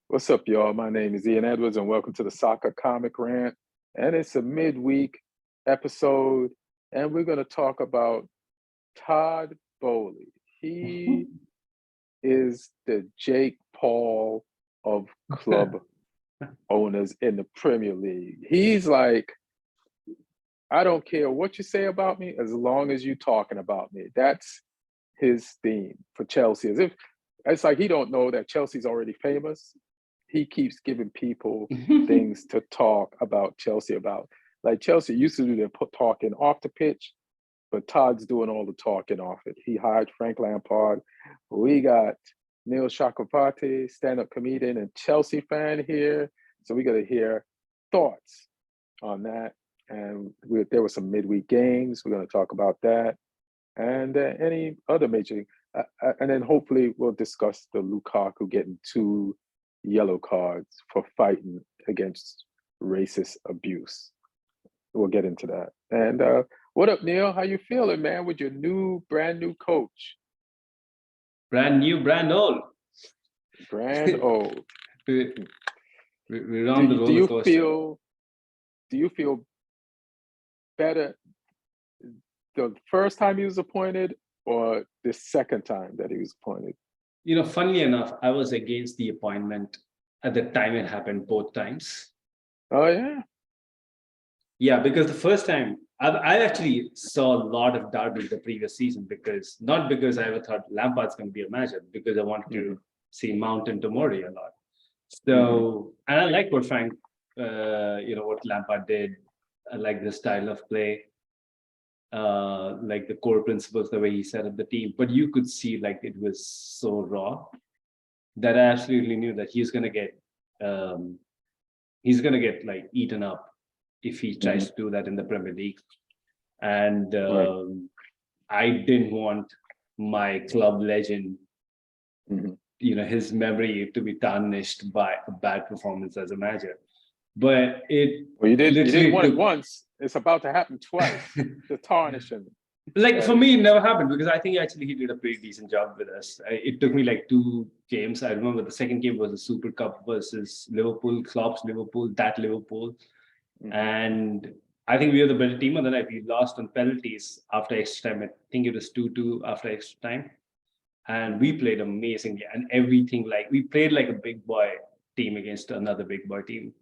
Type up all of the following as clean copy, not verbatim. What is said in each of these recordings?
What's up, y'all? My name is Ian Edwards, and welcome to the Soccer Comic Rant. And it's a midweek episode, and we're going to talk about Todd Boehly. He is the Jake Paul of club owners in the Premier League. He's like, I don't care what you say about me as long as you're talking about me. That's his theme for Chelsea. As if it's like he don't know that Chelsea's already famous. He keeps giving people things to talk about Chelsea about. Like Chelsea used to do their talking off the pitch, but Todd's doing all the talking off it. He hired Frank Lampard. We got Neil Chakravarty, stand-up comedian and Chelsea fan here. So we got to hear thoughts on that. And there were some midweek games. We're going to talk about that. And any other major. And then hopefully we'll discuss the Lukaku getting 2 yellow cards for fighting against racist abuse. We'll get into that. And what up, Neil? How you feeling, man, with your brand new coach? Brand new, brand old. Brand old. We're on the roller coaster. Do you feel better the first time he was appointed or the second time that he was appointed? You know, funnily enough, I was against the appointment at the time it happened both times. Oh, yeah? Yeah, because the first time, I actually saw a lot of Derby the previous season not because I ever thought Lampard's going to be a manager, because I wanted to see Mount and Tomori a lot. So, and I like what what Lampard did. I like the style of play. Like the core principles, the way he set up the team, but you could see like it was so raw that I absolutely knew that he's gonna get like eaten up if he tries to do that in the Premier League. And I didn't want my club legend, his memory to be tarnished by a bad performance as a manager. But you did want it once. It's about to happen twice. The tarnishing. Like for me, it never happened because I think actually he did a pretty decent job with us. It took me like 2 games. I remember the second game was the Super Cup versus Liverpool, Klopp's Liverpool, and I think we were the better team. And then we lost on penalties after extra time. I think it was 2-2 after extra time, and we played amazingly and everything. Like we played like a big boy team against another big boy team.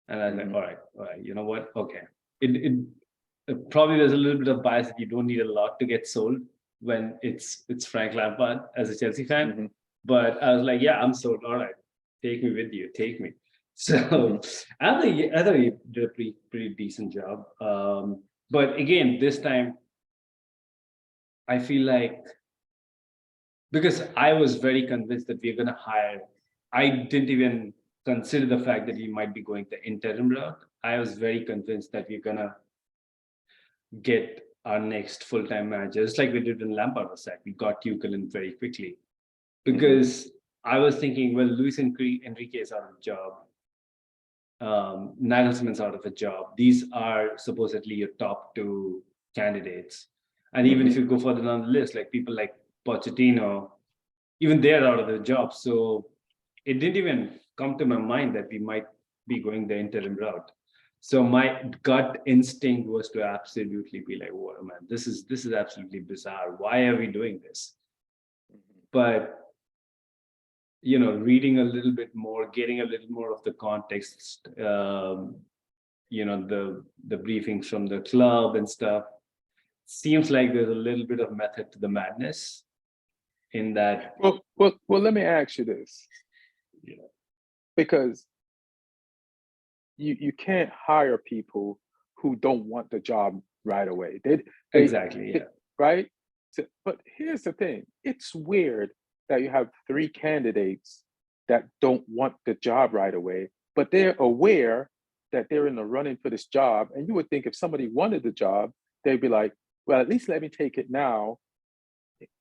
And I was like, all right, you know what? Okay. It probably there's a little bit of bias that you don't need a lot to get sold when it's Frank Lampard as a Chelsea fan. But I was like, yeah, I'm sold. All right, take me with you, take me. So I thought he did a pretty decent job. But again, this time, I feel like because I was very convinced that we're going to hire. I didn't even consider the fact that he might be going the interim route. I was very convinced that we're gonna get our next full-time manager. It's like we did when Lampard was sacked. We got Tuchel in very quickly because I was thinking, well, Luis Enrique is out of a job. Nagelsmann's out of a job. These are supposedly your top 2 candidates. And even if you go further down the list, like people like Pochettino, even they're out of their job. So it didn't even come to my mind that we might be going the interim route. So my gut instinct was to absolutely be like, "Whoa, man, this is absolutely bizarre. Why are we doing this?" But reading a little bit more, getting a little more of the context, the briefings from the club and stuff, seems like there's a little bit of method to the madness in that. Well, let me ask you this. Because you can't hire people who don't want the job right away. Exactly, yeah. Right? So, but here's the thing. It's weird that you have 3 candidates that don't want the job right away, but they're aware that they're in the running for this job. And you would think if somebody wanted the job, they'd be like, well, at least let me take it now.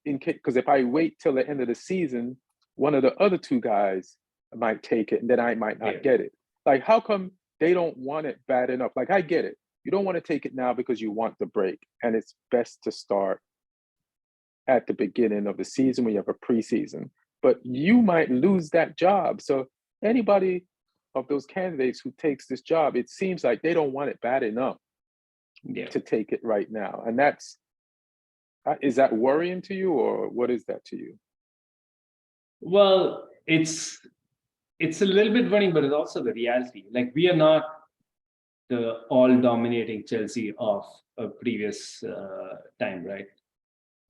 Because if I wait till the end of the season, one of the other 2 guys might take it and then I might not get it. Like, how come they don't want it bad enough? Like, I get it. You don't want to take it now because you want the break. And it's best to start at the beginning of the season when you have a preseason. But you might lose that job. So anybody of those candidates who takes this job, it seems like they don't want it bad enough to take it right now. And that's, is that worrying to you, or what is that to you? Well, it's a little bit worrying, but it's also the reality. Like, we are not the all-dominating Chelsea of a previous time, right?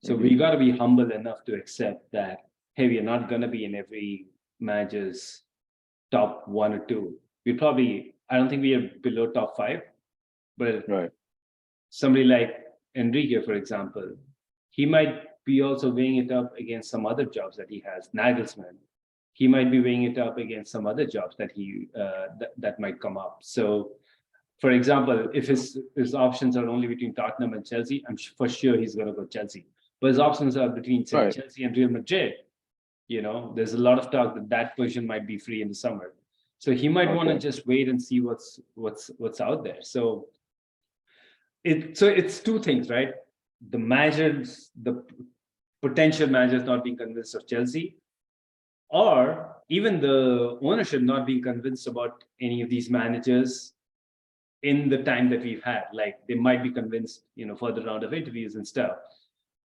So we got to be humble enough to accept that, hey, we are not going to be in every manager's top 1 or 2. I don't think we are below top 5, but somebody like Enrique, for example, he might be also weighing it up against some other jobs that he has. Nagelsmann, he might be weighing it up against some other jobs that that might come up. So, for example, if his options are only between Tottenham and Chelsea, I'm for sure he's going to go Chelsea. But his options are between Chelsea and Real Madrid. There's a lot of talk that position might be free in the summer. So he might want to just wait and see what's out there. So it's two things, right? The managers, the potential managers not being convinced of Chelsea, or even the ownership not being convinced about any of these managers in the time that we've had. Like, they might be convinced, for the round of interviews and stuff.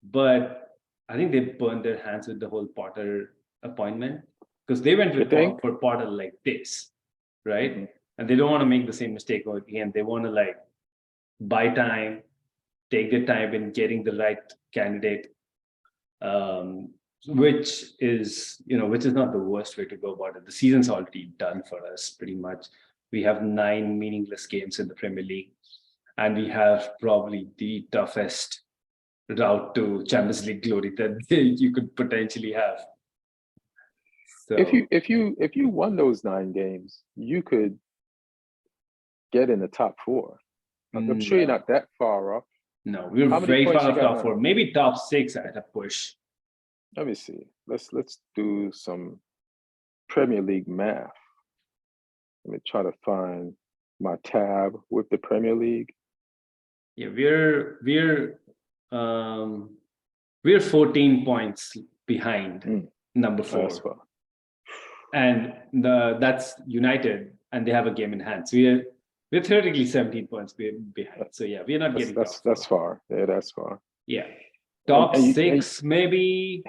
But I think they burned their hands with the whole Potter appointment, because they went for Potter like this, right? And they don't want to make the same mistake again. They want to buy time, take their time in getting the right candidate, which is not the worst way to go about it. The season's already done for us, pretty much. We have 9 meaningless games in the Premier League, and we have probably the toughest route to Champions League glory that you could potentially have. So if you won those 9 games, you could get in the top 4. I'm sure you're not that far off. No, we're very far off top 4. Maybe top 6 at a push. Let me see. Let's do some Premier League math. Let me try to find my tab with the Premier League. Yeah, we're 14 points behind number 4. And that's United, and they have a game in hand. So we're theoretically 17 points behind. So yeah, we're not getting that's far. Yeah, that's far. Yeah, top 6 maybe.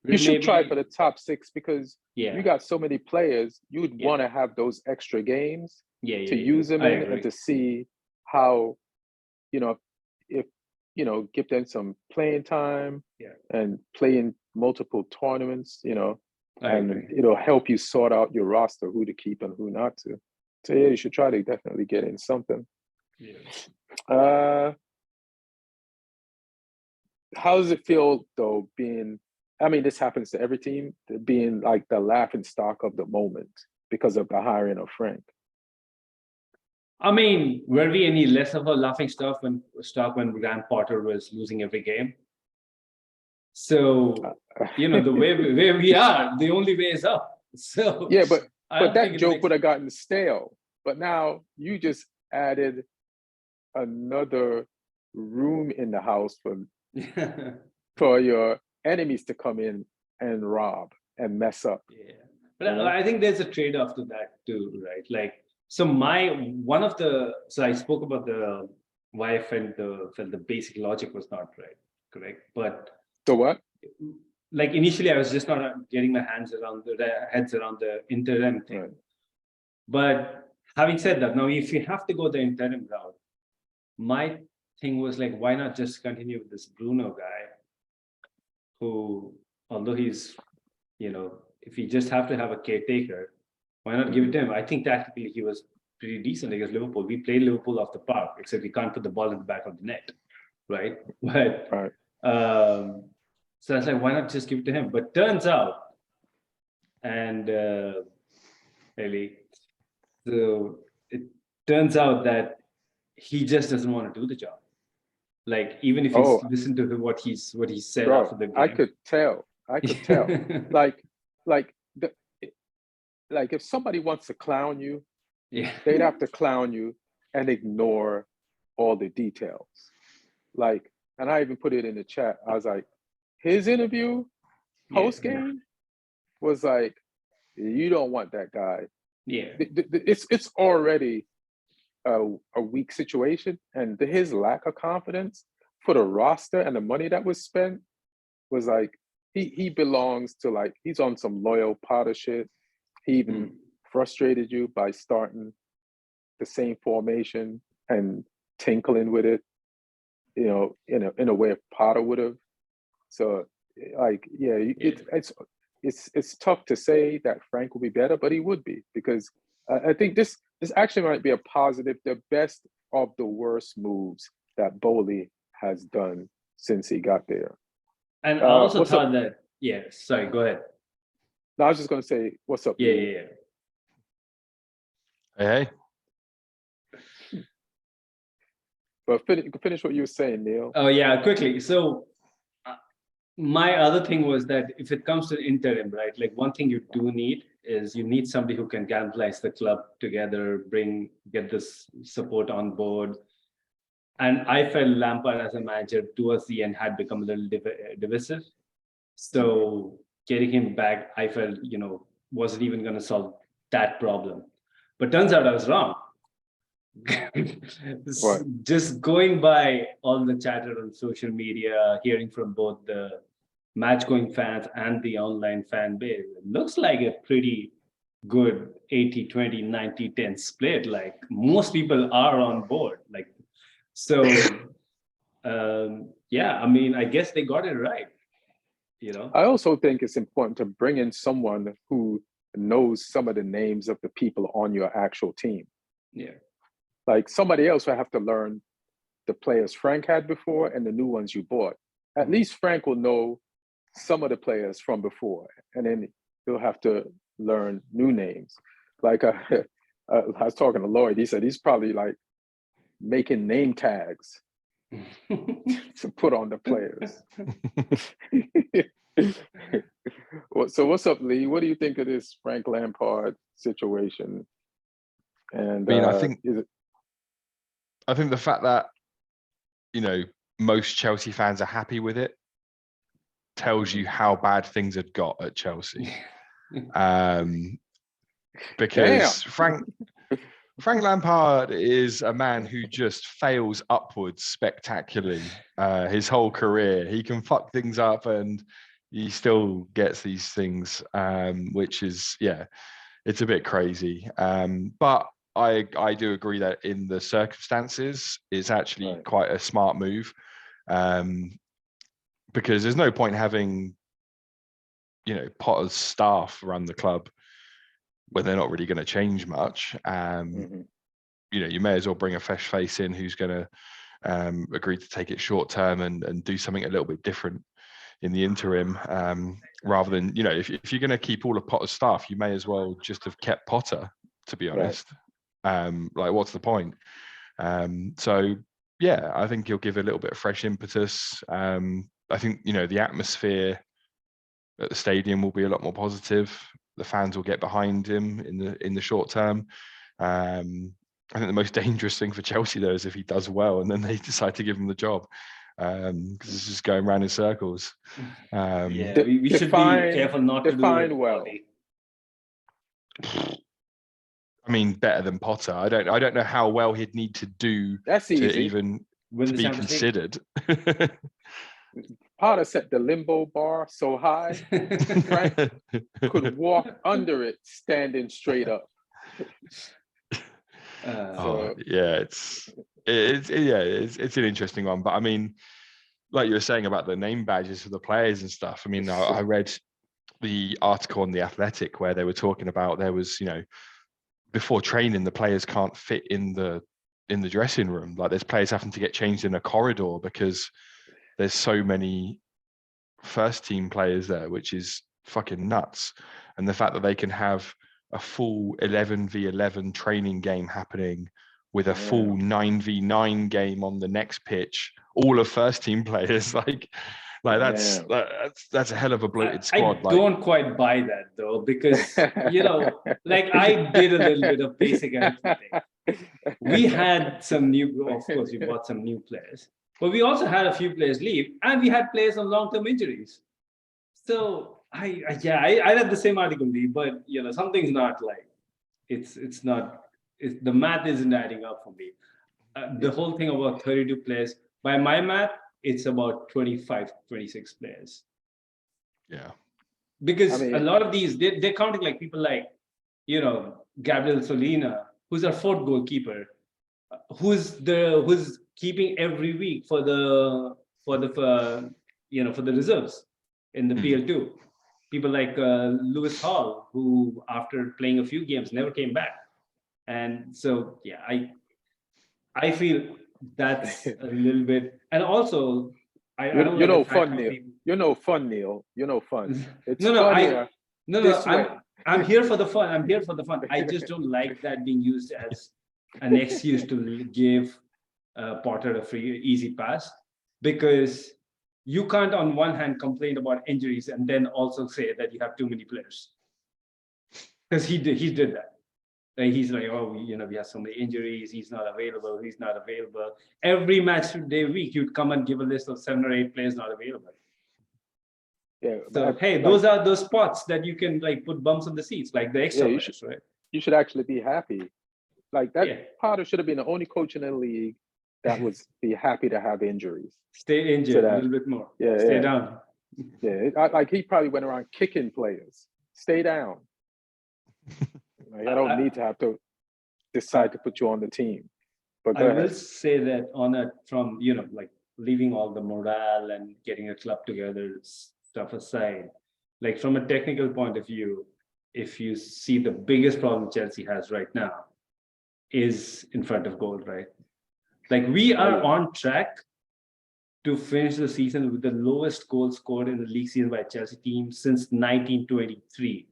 You should try for the top 6, because you got so many players. You would want to have those extra games to use them in, and to see how, if give them some playing time and play in multiple tournaments, and it'll help you sort out your roster, who to keep and who not to. So yeah, you should try to definitely get in something. How does it feel though, this happens to every team, being like the laughing stock of the moment because of the hiring of Frank? Were we any less of a laughing stock when Graham Potter was losing every game? So, the way we are, the only way is up. So yeah, but that joke would have gotten stale. But now you just added another room in the house for your enemies to come in and rob and mess up. Yeah, but I think there's a trade-off to that too, right? So I spoke about why I felt the basic logic was not right, correct? But so what? Initially, I was just not getting my heads around the interim thing. Right. But having said that, now if you have to go the interim route, my thing was why not just continue with this Bruno guy, who, although he's, if you just have to have a caretaker, why not give it to him? I think tactically he was pretty decent against Liverpool. We played Liverpool off the park, except we can't put the ball in the back of the net, right? But so I was why not just give it to him? But turns out, and really, so it turns out that he just doesn't want to do the job. Even if you listen to what he said after the game, I could tell. If somebody wants to clown you, they'd have to clown you and ignore all the details. And I even put it in the chat. I was like, his interview post game was You don't want that guy. Yeah. It's already a weak situation, and his lack of confidence for the roster and the money that was spent was like he belongs to, like, he's on some loyal Potter shit. He even frustrated you by starting the same formation and tinkling with it, you know, in a way Potter would have. So, like, yeah, it's tough to say that Frank will be better, but he would be, because I think this actually might be a positive, the best of the worst moves that Boehly has done since he got there. And I also what's thought up? that, yeah, sorry, go ahead. No, I was just going to say, what's up? Yeah, Lee? yeah, Hey, hey. But finish what you were saying, Neil. Oh, yeah, quickly. So my other thing was that if it comes to interim, right, like one thing you do need is you need somebody who can galvanize the club together, get this support on board. And I felt Lampard as a manager towards the end had become a little divisive. So getting him back, I felt, wasn't even going to solve that problem. But turns out I was wrong. What? Just going by all the chatter on social media, hearing from both the match-going fans and the online fan base, it looks like a pretty good 80-20, 90-10 split. Like, most people are on board. Like, so, yeah, I mean, I guess they got it right. I also think it's important to bring in someone who knows some of the names of the people on your actual team. Yeah. Like, somebody else will have to learn the players Frank had before and the new ones you bought. At least Frank will know some of the players from before, and then he'll have to learn new names. Like, I was talking to Lloyd. He said he's probably like making name tags to put on the players. So what's up, Lee? What do you think of this Frank Lampard situation? And I mean, I think the fact that, most Chelsea fans are happy with it tells you how bad things had got at Chelsea. Because Frank Lampard is a man who just fails upwards spectacularly his whole career. He can fuck things up and he still gets these things, which is, it's a bit crazy. But I do agree that in the circumstances, it's actually quite a smart move, because there's no point having, Potter's staff run the club when they're not really going to change much. You may as well bring a fresh face in who's going to agree to take it short term and do something a little bit different in the interim, rather than, if you're going to keep all of Potter's staff, you may as well just have kept Potter, to be honest. Like, what's the point? So yeah, I think he'll give a little bit of fresh impetus. I think, the atmosphere at the stadium will be a lot more positive. The fans will get behind him in the short term. I think the most dangerous thing for Chelsea, though, is if he does well and then they decide to give him the job, because it's just going around in circles. We should be careful not to do it well. I mean, better than Potter. I don't know how well he'd need to do to even to be considered. Potter set the limbo bar so high, Frank could walk under it standing straight up. It's an interesting one. But I mean, like you were saying about the name badges for the players and stuff. I mean, I read the article on The Athletic where they were talking about there was, before training, the players can't fit in the dressing room. Like, there's players having to get changed in a corridor because there's so many first team players there, which is fucking nuts. And the fact that they can have a full 11v11 training game happening with a full 9v9 game on the next pitch, all of first team players, like that's a hell of a bloated squad. I don't quite buy that, though, because like, I did a little bit of basic arithmetic. We had some of course, we bought some new players, but we also had a few players leave, and we had players on long-term injuries. So I read the same article, but something's not like it's not. The math isn't adding up for me. The whole thing about 32 players, by my math, it's about 25, 26 players. Yeah. Because a lot of these, they're counting like people like, Gabriel Solina, who's our fourth goalkeeper, who's keeping every week for the reserves in the PL2. People like Lewis Hall, who after playing a few games never came back. And so, I feel that's a little bit, and also I don't You like know the fact fun, how Neil. people- You know fun, Neil. You know fun. It's No, funnier this way. I'm here for the fun. I'm here for the fun. I just don't like that being used as an excuse to give Potter a free, easy pass, because you can't, on one hand, complain about injuries and then also say that you have too many players, because he did that. He's like, oh, we have so many injuries. He's not available. He's not available. Every match day week, you'd come and give a list of 7 or 8 players not available. Yeah. So hey, those are those spots that you can like put bumps on the seats, like the extra players, right? You should actually be happy. Like that, Yeah. Potter should have been the only coach in the league that would be happy to have injuries. Stay injured a little bit more. Yeah, Stay down. Yeah, like he probably went around kicking players. Stay down. Like, I don't need to have to decide to put you on the team. But go I ahead. will say that from like leaving all the morale and getting a club together stuff aside, like from a technical point of view, if you see the biggest problem Chelsea has right now is in front of goal, right? Like we are on track to finish the season with the lowest goal scored in the league season by a Chelsea team since 1923.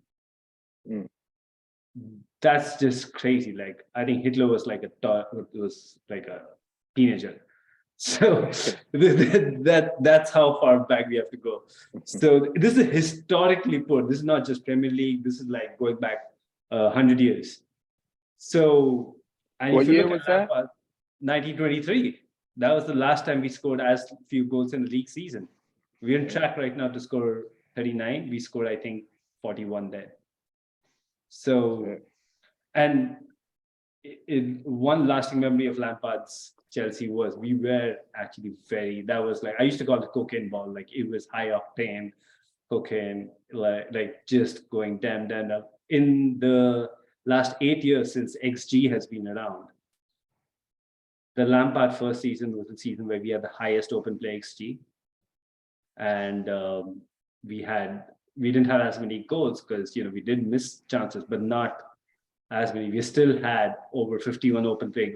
That's just crazy. Like I think Hitler was like a teenager. So that's how far back we have to go. So this is historically poor. This is not just Premier League. This is like going back 100 years. So, and What if you year look was at that? 1923. That was the last time we scored as few goals in the league season. We're on track right now to score 39. We scored, I think, 41 then. So, and one lasting memory of Lampard's Chelsea was we were actually that was like, I used to call it cocaine ball. Like it was high octane cocaine, like just going damn up. In the last 8 years since XG has been around, the Lampard first season was the season where we had the highest open play XG. And we didn't have as many goals because, we did miss chances, but not as many. We still had over 51 open play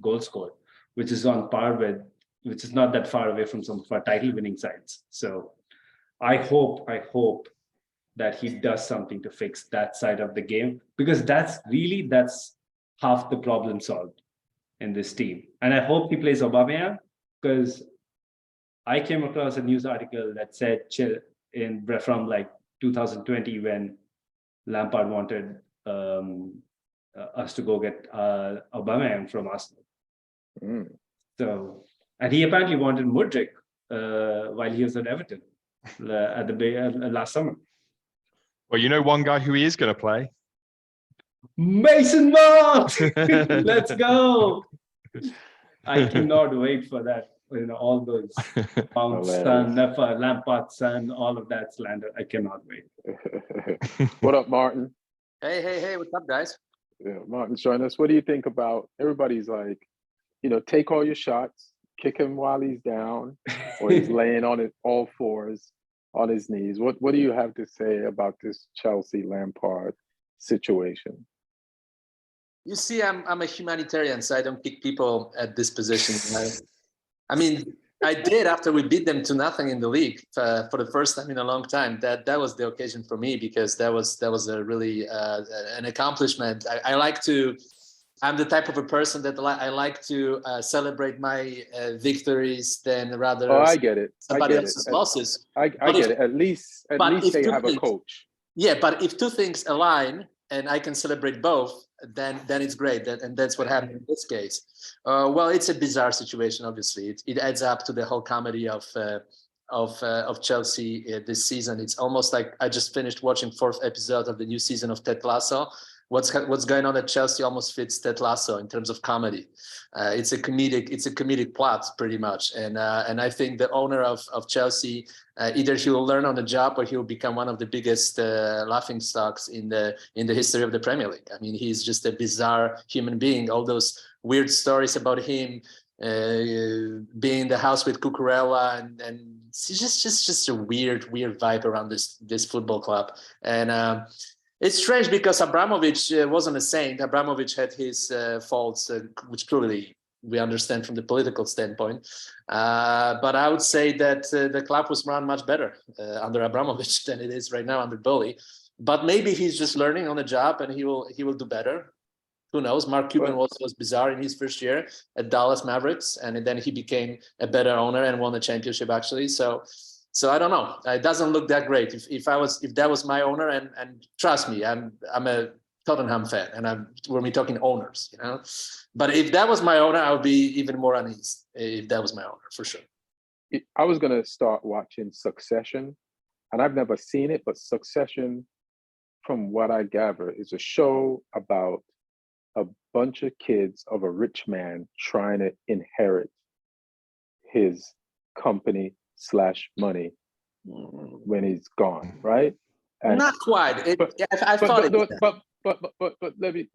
goals scored, which is on par with, which is not that far away from some of our title winning sides. So I hope that he does something to fix that side of the game, because that's half the problem solved in this team. And I hope he plays Aubameyang, because I came across a news article that said from like 2020 when Lampard wanted us to go get Aubameyang from Arsenal. So, and he apparently wanted Mudryk while he was at Everton at the last summer. Well, one guy who he is going to play. Mason Mount! Let's go! I cannot wait for that. All those Mount son, Lampard son, all of that slander. I cannot wait. What up, Martin? Hey, what's up, guys? Yeah, Martin's joining us. What do you think about, everybody's like, take all your shots, kick him while he's down, or he's laying on it all fours on his knees. What do you have to say about this Chelsea Lampard situation? You see, I'm a humanitarian, so I don't kick people at this position. I mean, I did after we beat them 2-0 in the league for the first time in a long time. That was the occasion for me, because that was a really an accomplishment. I'm the type of a person that I like to celebrate my victories than rather. Oh, I get it. Somebody else's losses. I get it. At least they have a coach. Yeah, but if two things align and I can celebrate both, then it's great. And that's what happened in this case. Well, it's a bizarre situation. Obviously, it adds up to the whole comedy of of Chelsea this season. It's almost like I just finished watching 4th episode of the new season of Ted Lasso. What's going on at Chelsea almost fits Ted Lasso in terms of comedy. It's a comedic plot pretty much, and I think the owner of Chelsea, either he will learn on the job or he will become one of the biggest laughing stocks in the history of the Premier League. I mean, he's just a bizarre human being. All those weird stories about him being in the house with Cucurella, and it's just a weird vibe around this football club. And it's strange because Abramovich wasn't a saint. Abramovich had his faults, which clearly we understand from the political standpoint. But I would say that the club was run much better under Abramovich than it is right now under Boehly. But maybe he's just learning on the job, and he will do better. Who knows? Mark Cuban was bizarre in his first year at Dallas Mavericks, and then he became a better owner and won the championship actually. So I don't know. It doesn't look that great. If that was my owner, and trust me, I'm a Tottenham fan, and when we're talking owners, you know. But if that was my owner, I would be even more uneasy. If that was my owner, for sure. I was gonna start watching Succession, and I've never seen it, but Succession, from what I gather, is a show about a bunch of kids of a rich man trying to inherit his company / money when he's gone, right? And not quite. I thought it. But let me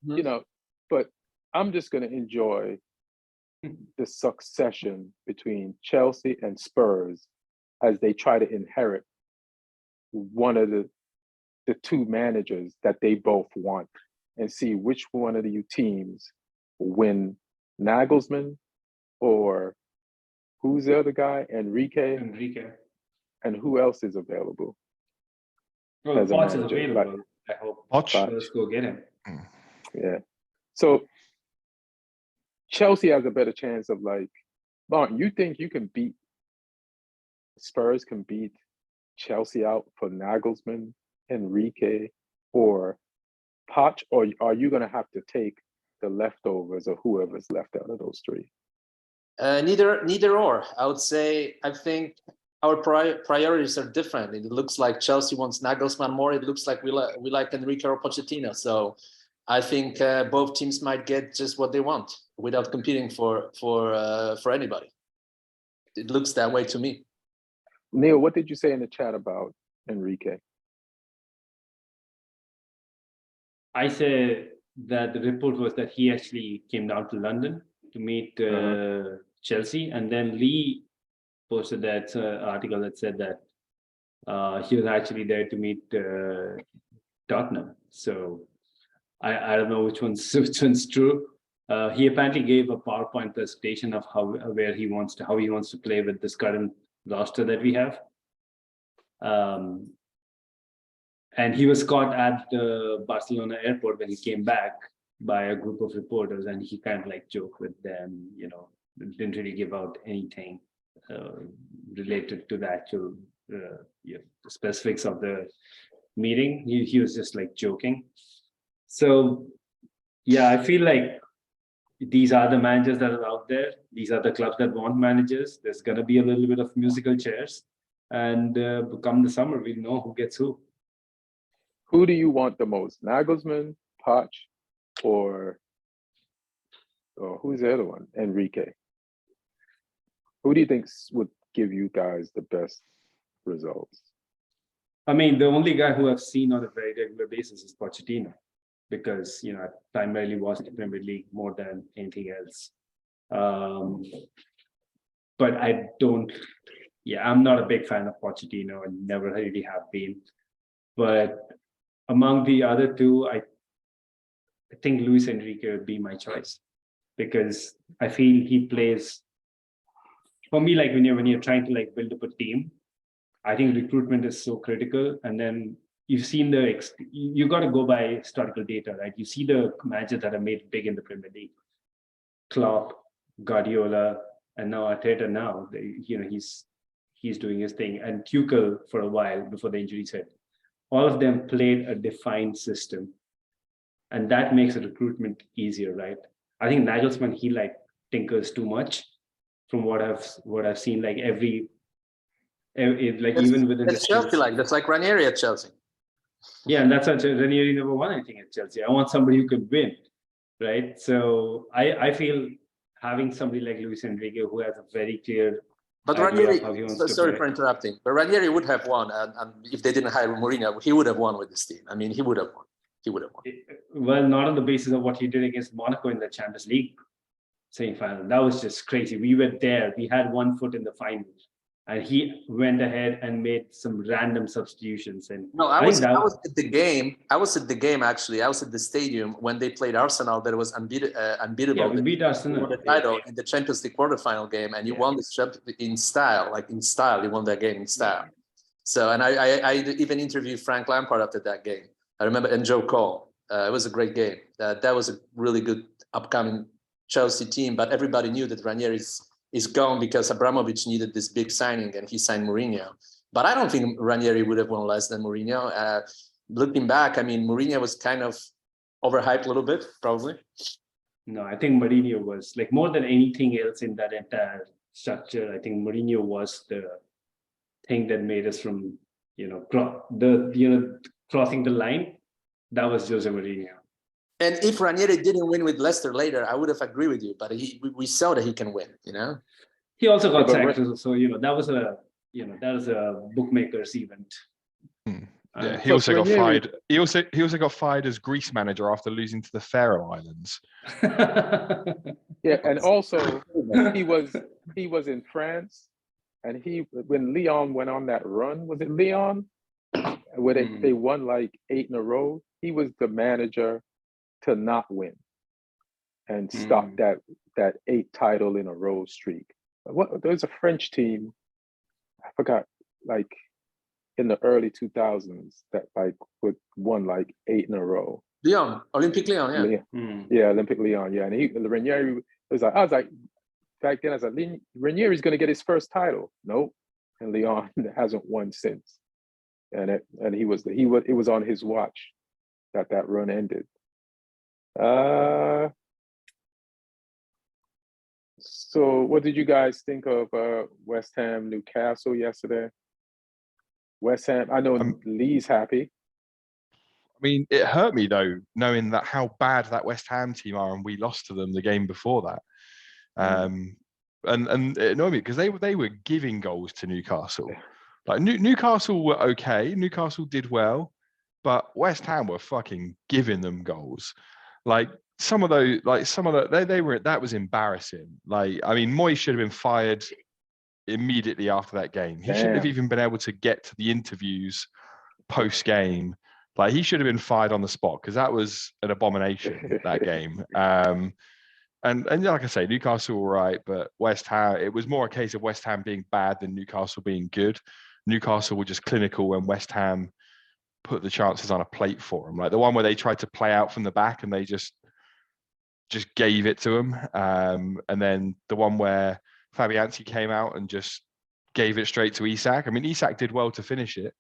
you know. But I'm just going to enjoy the succession between Chelsea and Spurs as they try to inherit one of the two managers that they both want, and see which one of the teams win, Nagelsmann or who's the other guy? Enrique. And who else is available? Well, as a Poch is manager? available. I hope Poch. let's go get him. Yeah. So Chelsea has a better chance of, like, Martin, you think you can beat Spurs can beat Chelsea out for Nagelsmann, Enrique, or Poch, or are you going to have to take the leftovers of whoever's left out of those three? Neither or. I would say I think our priorities are different. It looks like Chelsea wants Nagelsmann more. It looks like we like Enrique or Pochettino. So I think both teams might get just what they want without competing for anybody. It looks that way to me. Neil, what did you say in the chat about Enrique? I said that the report was that he actually came down to London to meet Chelsea, and then Lee posted that article that said that he was actually there to meet Tottenham. So I don't know which one's true. He apparently gave a PowerPoint presentation of how he wants to play with this current roster that we have. And he was caught at the Barcelona airport when he came back by a group of reporters, and he kind of like joked with them, you know, didn't really give out anything related to the actual specifics of the meeting. He was just like joking. So yeah, I feel like these are the managers that are out there. These are the clubs that want managers. There's going to be a little bit of musical chairs, and come the summer, we'll know who gets who. Who do you want the most, Nagelsmann, Poch, or who's the other one? Enrique. Who do you think would give you guys the best results? I mean, the only guy who I've seen on a very regular basis is Pochettino, because, you know, I primarily watched the Premier League more than anything else. But I'm not a big fan of Pochettino and never really have been. But among the other two, I think Luis Enrique would be my choice, because I feel he plays, for me, like when you're trying to like build up a team, I think recruitment is so critical. And then you've seen you got to go by historical data, right? You see the managers that are made big in the Premier League, Klopp, Guardiola, and now Arteta. Now, he's doing his thing, and Tuchel for a while before the injuries hit. All of them played a defined system, and that makes the recruitment easier, right? I think Nagelsmann, he like tinkers too much. From what I've seen, like every Like even within That's Chelsea, that's like Ranieri at Chelsea. Yeah, and that's what Ranieri number one, I think, at Chelsea. I want somebody who could win, right? So I feel having somebody like Luis Enrique who has a very clear But idea Ranieri, of how he wants to sorry play. for interrupting, but Ranieri would have won, and if they didn't hire Mourinho, he would have won with this team. I mean, he would have won. He would have won. Well, not on the basis of what he did against Monaco in the Champions League semi-final. That was just crazy. We were there. We had one foot in the final, and he went ahead and made some random substitutions. And no, I was at the game. I was at the game actually. I was at the stadium when they played Arsenal. That was unbeatable. Yeah, we beat Arsenal. Won the title in the Champions League quarterfinal game, and you won this in style. Like in style, you won that game in style. So, and I even interviewed Frank Lampard after that game. I remember, and Joe Cole. It was a great game. That was a really good upcoming Chelsea team, but everybody knew that Ranieri is gone because Abramovich needed this big signing, and he signed Mourinho. But I don't think Ranieri would have won less than Mourinho. Looking back, I mean, Mourinho was kind of overhyped a little bit, probably. No, I think Mourinho was, like, more than anything else in that entire structure, I think Mourinho was the thing that made us from, crossing the line. That was Jose Mourinho. And if Ranieri didn't win with Leicester later, I would have agreed with you. But we saw that he can win. He also got sacked, so that was a bookmaker's event. Yeah, he also got fired. He also got fired as Greece manager after losing to the Faroe Islands. Yeah, and also he was in France, and when Lyon went on that run, was it Lyon, where they won like 8 in a row? He was the manager to not win and stop that 8 title in a row streak. There's a French team, I forgot, like in the early 2000s that like won like 8 in a row. Lyon, Olympique Lyon, yeah, Olympique Lyon, yeah. And Ranieri was like, I was like, back then I was like, Ranieri's going to get his first title. Nope, and Lyon hasn't won since. And it was on his watch that run ended. So what did you guys think of West Ham Newcastle yesterday? West Ham, I know Lee's happy. I mean, it hurt me though, knowing that how bad that West Ham team are, and we lost to them the game before that. And it annoyed me because they were giving goals to Newcastle. Like Newcastle were okay, Newcastle did well, but West Ham were fucking giving them goals. Like some of that was embarrassing. Like, I mean, Moyes should have been fired immediately after that game. He shouldn't have even been able to get to the interviews post game. Like, he should have been fired on the spot because that was an abomination, that game. And like I say, Newcastle were right, but West Ham, it was more a case of West Ham being bad than Newcastle being good. Newcastle were just clinical when West Ham put the chances on a plate for them. Like the one where they tried to play out from the back and they just gave it to them. And then the one where Fabianski came out and just gave it straight to Isak. I mean, Isak did well to finish it,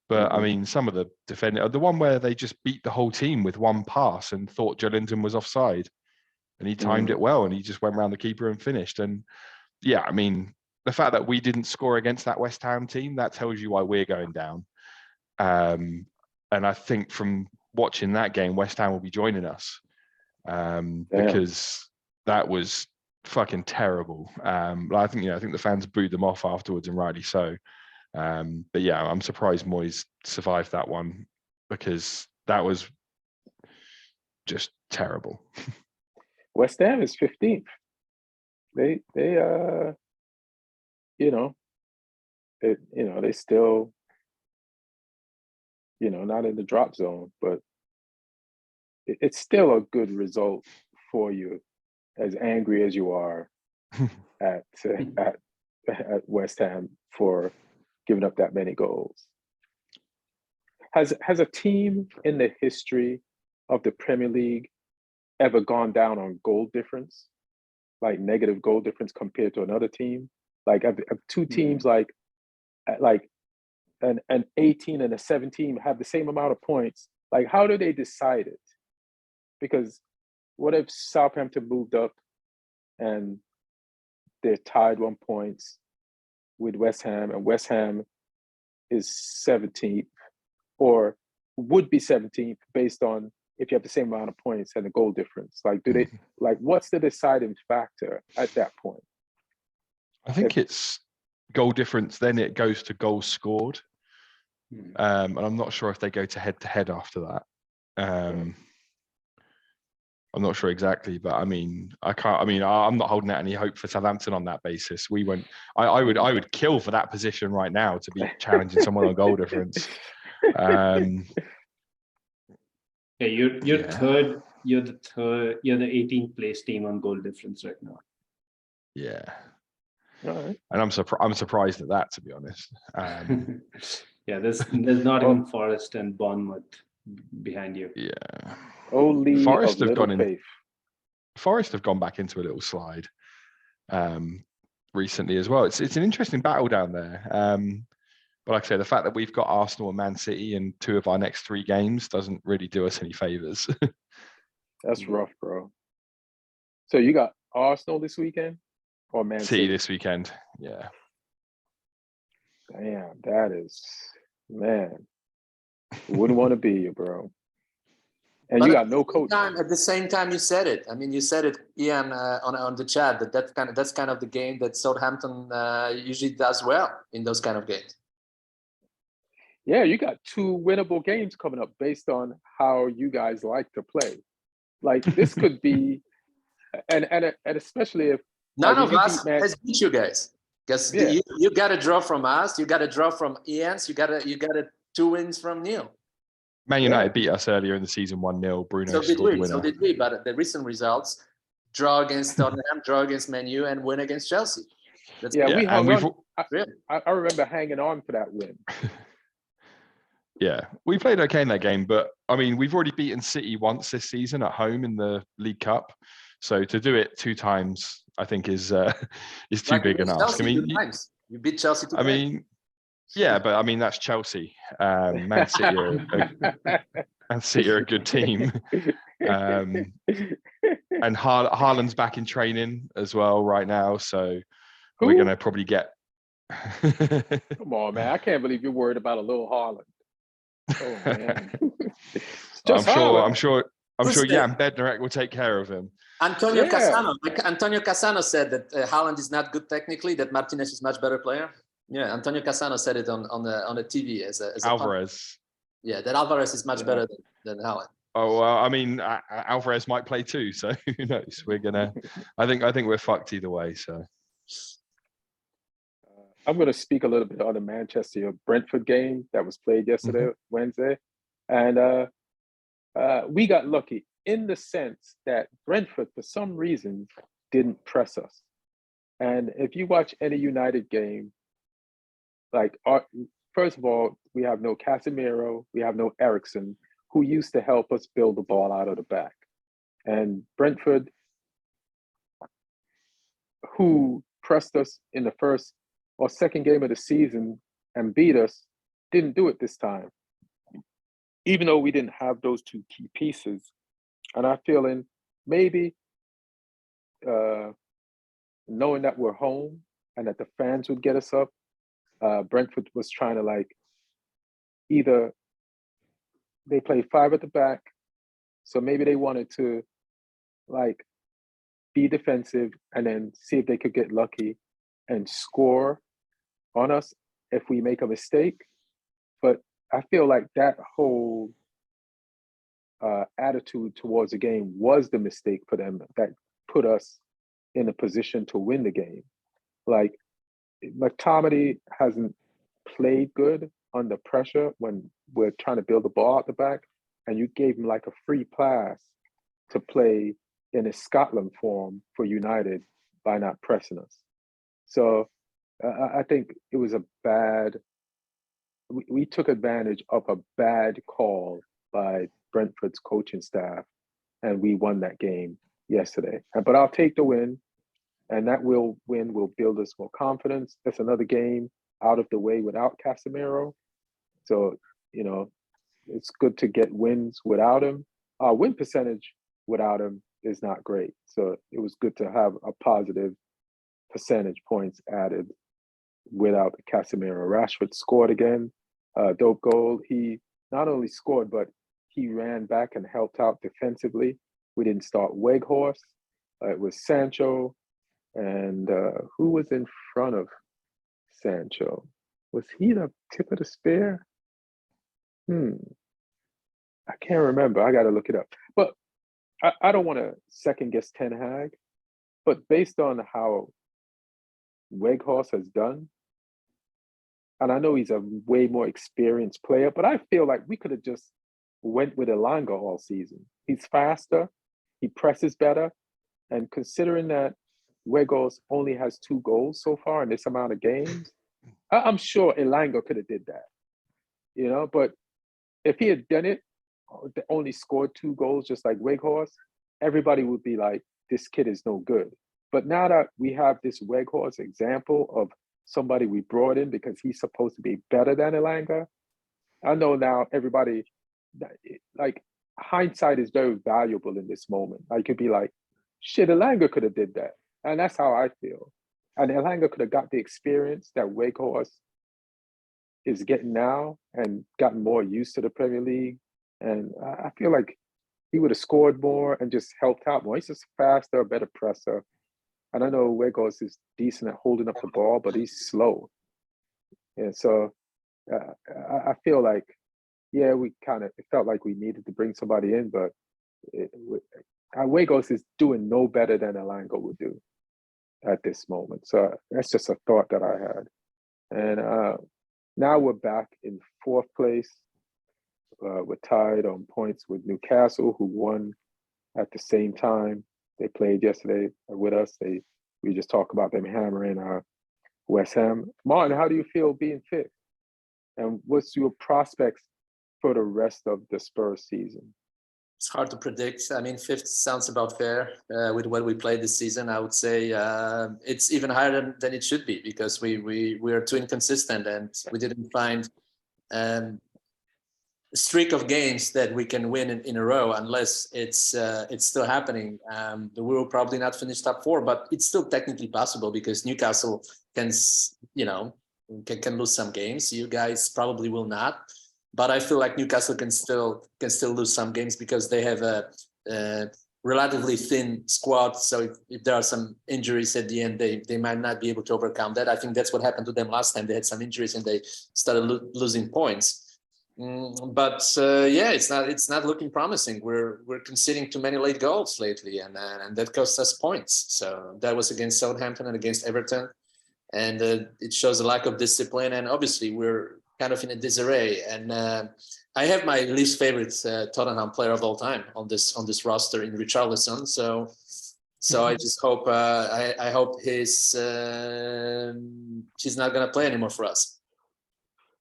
but I mean, some of the defenders, the one where they just beat the whole team with one pass and thought Joelinton was offside, and he timed it well and he just went around the keeper and finished. And yeah, I mean, the fact that we didn't score against that West Ham team, that tells you why we're going down. And I think from watching that game, West Ham will be joining us because that was fucking terrible. I think the fans booed them off afterwards, and rightly so. But yeah, I'm surprised Moyes survived that one because that was just terrible. West Ham is 15th. They they still, not in the drop zone, but it's still a good result for you, as angry as you are at West Ham for giving up that many goals. Has a team in the history of the Premier League ever gone down on goal difference, like negative goal difference compared to another team? Like have two teams like an 18 and a 17 have the same amount of points? Like, how do they decide it? Because what if Southampton moved up and they're tied 1 point, with West Ham, and West Ham is 17th, or would be 17th based on if you have the same amount of points and the goal difference. Like, do they like what's the deciding factor at that point? I think it's goal difference. Then it goes to goals scored, and I'm not sure if they go to head after that. I'm not sure exactly, but I mean, I can't. I mean, I'm not holding out any hope for Southampton on that basis. We won't. I would kill for that position right now to be challenging someone on goal difference. Yeah, you're third. You're the third. You're the 18th place team on goal difference right now. Yeah. All right. And I'm surprised at that, to be honest. Yeah, there's Nottingham Forest and Bournemouth behind you. Yeah. Only Forest of have little faith. Forest have gone back into a little slide recently as well. It's an interesting battle down there. But like I say, the fact that we've got Arsenal and Man City in 2 of our next 3 games doesn't really do us any favors. That's rough, bro. So you got Arsenal this weekend or Man City this weekend? Yeah. Damn, that is, man. Wouldn't want to be you, bro. And you got no coach. At the same time, you said it. I mean, you said it, Ian, on the chat that's kind of the game that Southampton usually does well in those kind of games. Yeah, you got 2 winnable games coming up based on how you guys like to play. Like this could be, and especially if none of us has beat you guys, because you got a draw from us, you got a draw from Ian's, you got a 2 wins from Neil. Man United beat us earlier in the season 1-0. Bruno scored the winner. So did we, but the recent results: draw against Tottenham, draw against Man U, and win against Chelsea. We hung on. I remember hanging on for that win. Yeah, we played okay in that game, but I mean, we've already beaten City once this season at home in the League Cup. So to do it 2 times, I think is too big an ask. I mean, you beat Chelsea 2 times. I mean, yeah, but I mean that's Chelsea. Man City are a good team, and Haaland's back in training as well right now. So we're gonna probably get. Come on, man! I can't believe you're worried about a little Haaland. Oh man! I'm sure Jan Bednarek will take care of him. Antonio Cassano said that Haaland is not good technically, that Martinez is much better player. Yeah, Antonio Cassano said it on the TV as Alvarez. Yeah, that Alvarez is much better than Haaland. Oh well, I mean Alvarez might play too, so who knows? I think we're fucked either way. So I'm gonna speak a little bit on the Manchester Brentford game that was played yesterday, Wednesday, and we got lucky in the sense that Brentford, for some reason, didn't press us. And if you watch any United game, like first of all, we have no Casemiro, we have no Eriksen, who used to help us build the ball out of the back. And Brentford, who pressed us in the first or second game of the season and beat us, didn't do it this time, even though we didn't have those 2 key pieces. And I feel maybe knowing that we're home and that the fans would get us up, Brentford was trying to either they played 5 at the back, so maybe they wanted to be defensive and then see if they could get lucky and score on us if we make a mistake. But I feel like that whole attitude towards the game was the mistake for them that put us in a position to win the game. Like McTominay hasn't played good under pressure when we're trying to build the ball out the back, and you gave him a free pass to play in his Scotland form for United by not pressing us. So I think it was a bad. We took advantage of a bad call by Brentford's coaching staff, and we won that game yesterday. But I'll take the win, and that win will build us more confidence. That's another game out of the way without Casemiro. So, it's good to get wins without him. Our win percentage without him is not great. So it was good to have a positive percentage points added without Casemiro. Rashford scored again, dope goal. He not only scored, but he ran back and helped out defensively. We didn't start Weghorst. It was Sancho, and who was in front of Sancho? Was he the tip of the spear? I can't remember. I got to look it up. But I don't want to second guess Ten Hag, but based on how Weghorst has done, and I know he's a way more experienced player, but I feel like we could have just went with Elanga all season. He's faster, he presses better, and considering that Weghorst only has 2 goals so far in this amount of games, I'm sure Elanga could have did that, you know. But if he had done it, only scored 2 goals just like Weghorst, everybody would be like, this kid is no good. But now that we have this Weghorst example of somebody we brought in because he's supposed to be better than Elanga, I know now everybody, like, hindsight is very valuable in this moment. I could be like, shit, Elanga could have did that. And that's how I feel. And Elanga could have got the experience that Weghorst is getting now and gotten more used to the Premier League. And I feel like he would have scored more and just helped out more. He's just faster, a better presser. And I know Weghorst is decent at holding up the ball, but he's slow. And so I feel like, yeah, it felt like we needed to bring somebody in, but Weghorst is doing no better than Elanga would do at this moment. So that's just a thought that I had. And now we're back in 4th place. We're tied on points with Newcastle, who won at the same time. They played yesterday with us. We just talked about them hammering West Ham. Martin, how do you feel being 5th? And what's your prospects for the rest of the Spurs season? It's hard to predict. I mean, 5th sounds about fair with what we played this season. I would say it's even higher than it should be because we are too inconsistent and we didn't find a streak of games that we can win in a row unless it's still happening. We will probably not finish top 4, but it's still technically possible because Newcastle can lose some games. You guys probably will not. But I feel like Newcastle can still lose some games because they have a relatively thin squad. So if there are some injuries at the end, they might not be able to overcome that. I think that's what happened to them last time. They had some injuries and they started losing points. But it's not looking promising. We're conceding too many late goals lately, and that costs us points. So that was against Southampton and against Everton, and it shows a lack of discipline. And obviously, we're kind of in a disarray. And I have my least favorite Tottenham player of all time on this roster in Richarlison. So I just hope I hope he's not going to play anymore for us.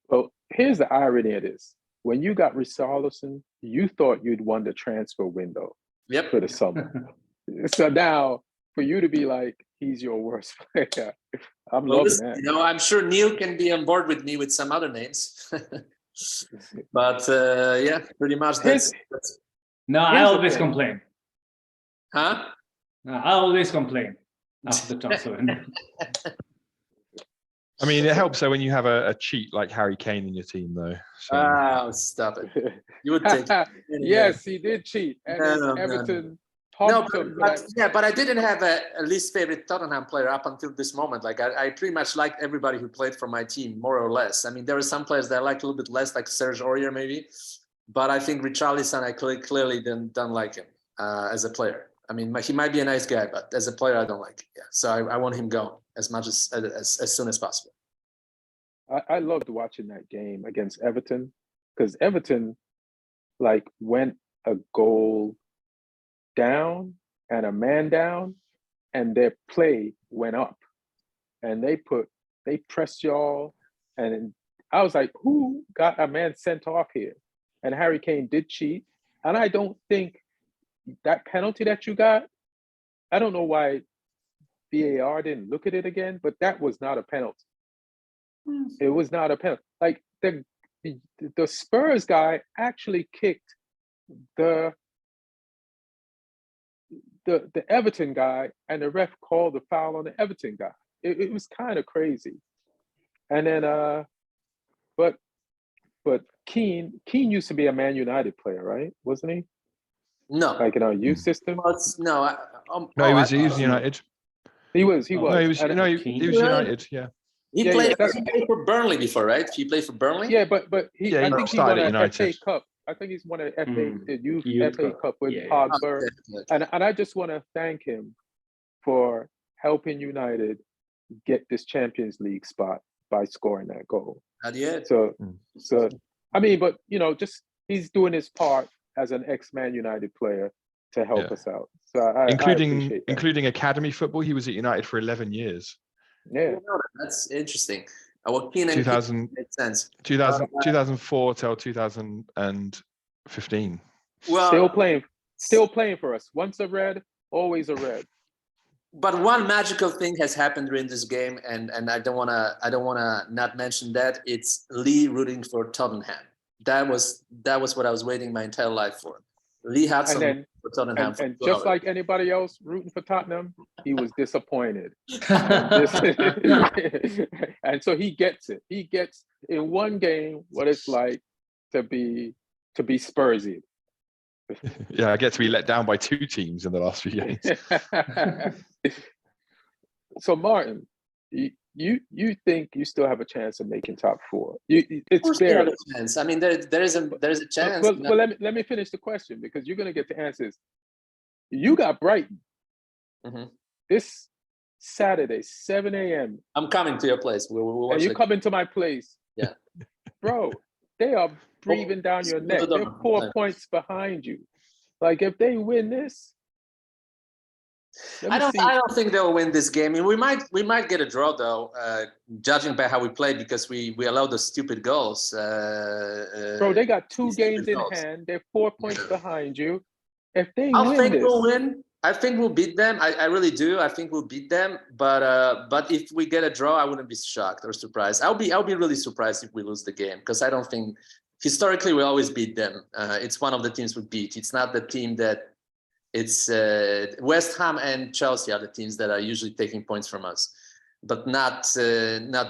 Well, here's the irony of this. When you got Richarlison, you thought you'd won the transfer window for the summer. So now, for you to be like, he's your worst player, I'm loving that. I'm sure Neil can be on board with me with some other names. But pretty much that's No, I always complain. Huh? No, I always complain after the transfer window. I mean, it helps though when you have a cheat like Harry Kane in your team, though. So. Oh, stop it! You would take. Yes, he did cheat, and Everton. No, but I didn't have a least favorite Tottenham player up until this moment. Like I pretty much liked everybody who played for my team, more or less. I mean, there were some players that I liked a little bit less, like Serge Aurier maybe. But I think Richarlison, I clearly don't like him as a player. I mean, he might be a nice guy, but as a player, I don't like him. Yeah. So I want him gone as soon as possible. I loved watching that game against Everton because Everton went a goal down and a man down, and their play went up, and they pressed y'all, and I was like, who got a man sent off here? And Harry Kane did cheat, and I don't think that penalty that you got, I don't know why VAR didn't look at it again, but that was not a penalty. It was not a penalty. Like the Spurs guy actually kicked the Everton guy, and the ref called the foul on the Everton guy. It was kind of crazy. And then but Keane used to be a Man United player, right? Wasn't he? No, Like in our youth system? no. No, he was United. He was. No, he was United. Yeah. He Yeah, played, yeah, he played for Burnley before, right? He played for Burnley. Yeah, but he, Yeah, I he think he started won at an FA United. Cup. I think he's won an the youth Youth FA Cup. Cup with Yeah, Todd yeah. Boehly. Okay. And I just want to thank him for helping United get this Champions League spot by scoring that goal. Not yet. So I mean, but just he's doing his part as an ex-Man United player to help us out. So I appreciate that. Including academy football. He was at United for 11 years. Yeah. That's interesting. Well, Keane and 2000 makes sense. 2004 till 2015. Well, still playing for us. Once a Red, always a Red. But one magical thing has happened during this game, and I don't wanna not mention that. It's Lee rooting for Tottenham. That was what I was waiting my entire life for. Lee Hudson for Tottenham. And just like anybody else rooting for Tottenham, he was disappointed. And so he gets it. He gets in one game what it's like to be Spursy. Yeah, I get to be let down by two teams in the last few games. So Martin, you think you still have a chance of making top four? It's fair. Have a chance. I mean, there is a chance. Well, let me finish the question because you're going to get the answers. You got Brighton this Saturday, 7 a.m. I'm coming to your place. We'll and you coming to my place. Yeah, bro, they are breathing down your neck. They're 4 points behind you. Like if they win this, I don't think they'll win this game. I mean, we might get a draw though, judging by how we played because we allowed those stupid goals. Bro, they got 2 games in hand. They're 4 points behind you. If they we'll win. I think we'll beat them. I really do. I think we'll beat them. But if we get a draw, I wouldn't be shocked or surprised. I'll be really surprised if we lose the game because I don't think historically we always beat them. It's one of the teams we beat. It's not the team that. It's West Ham and Chelsea are the teams that are usually taking points from us, but not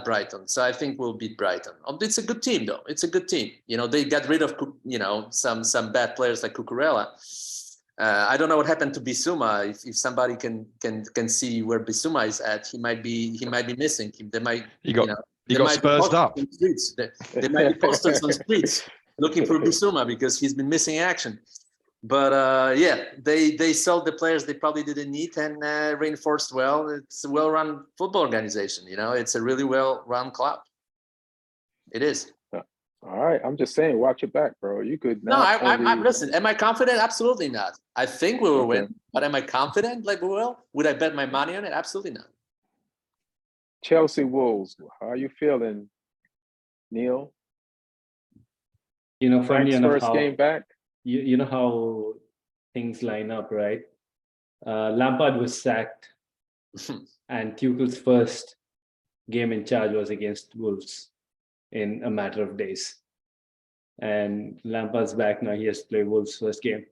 Brighton. So I think we'll beat Brighton. It's a good team, though. It's a good team. They got rid of some bad players like Cucurella. I don't know what happened to Bissouma. If somebody can see where Bissouma is at, he might be missing. They might. He got Spurs up. They might be posters on streets looking for Bissouma because he's been missing action. But they sold the players they probably didn't need and reinforced well. It's a well-run football organization. It's a really well-run club. It is. All right, I'm just saying, watch your back, bro. You could. I'm listen. Am I confident? Absolutely not. I think we will win, but am I confident like we will? Would I bet my money on it? Absolutely not. Chelsea Wolves. How are you feeling, Neil? Funny enough, first game back. You know how things line up, right? Lampard was sacked, and Tuchel's first game in charge was against Wolves in a matter of days. And Lampard's back now. He has to play Wolves' first game.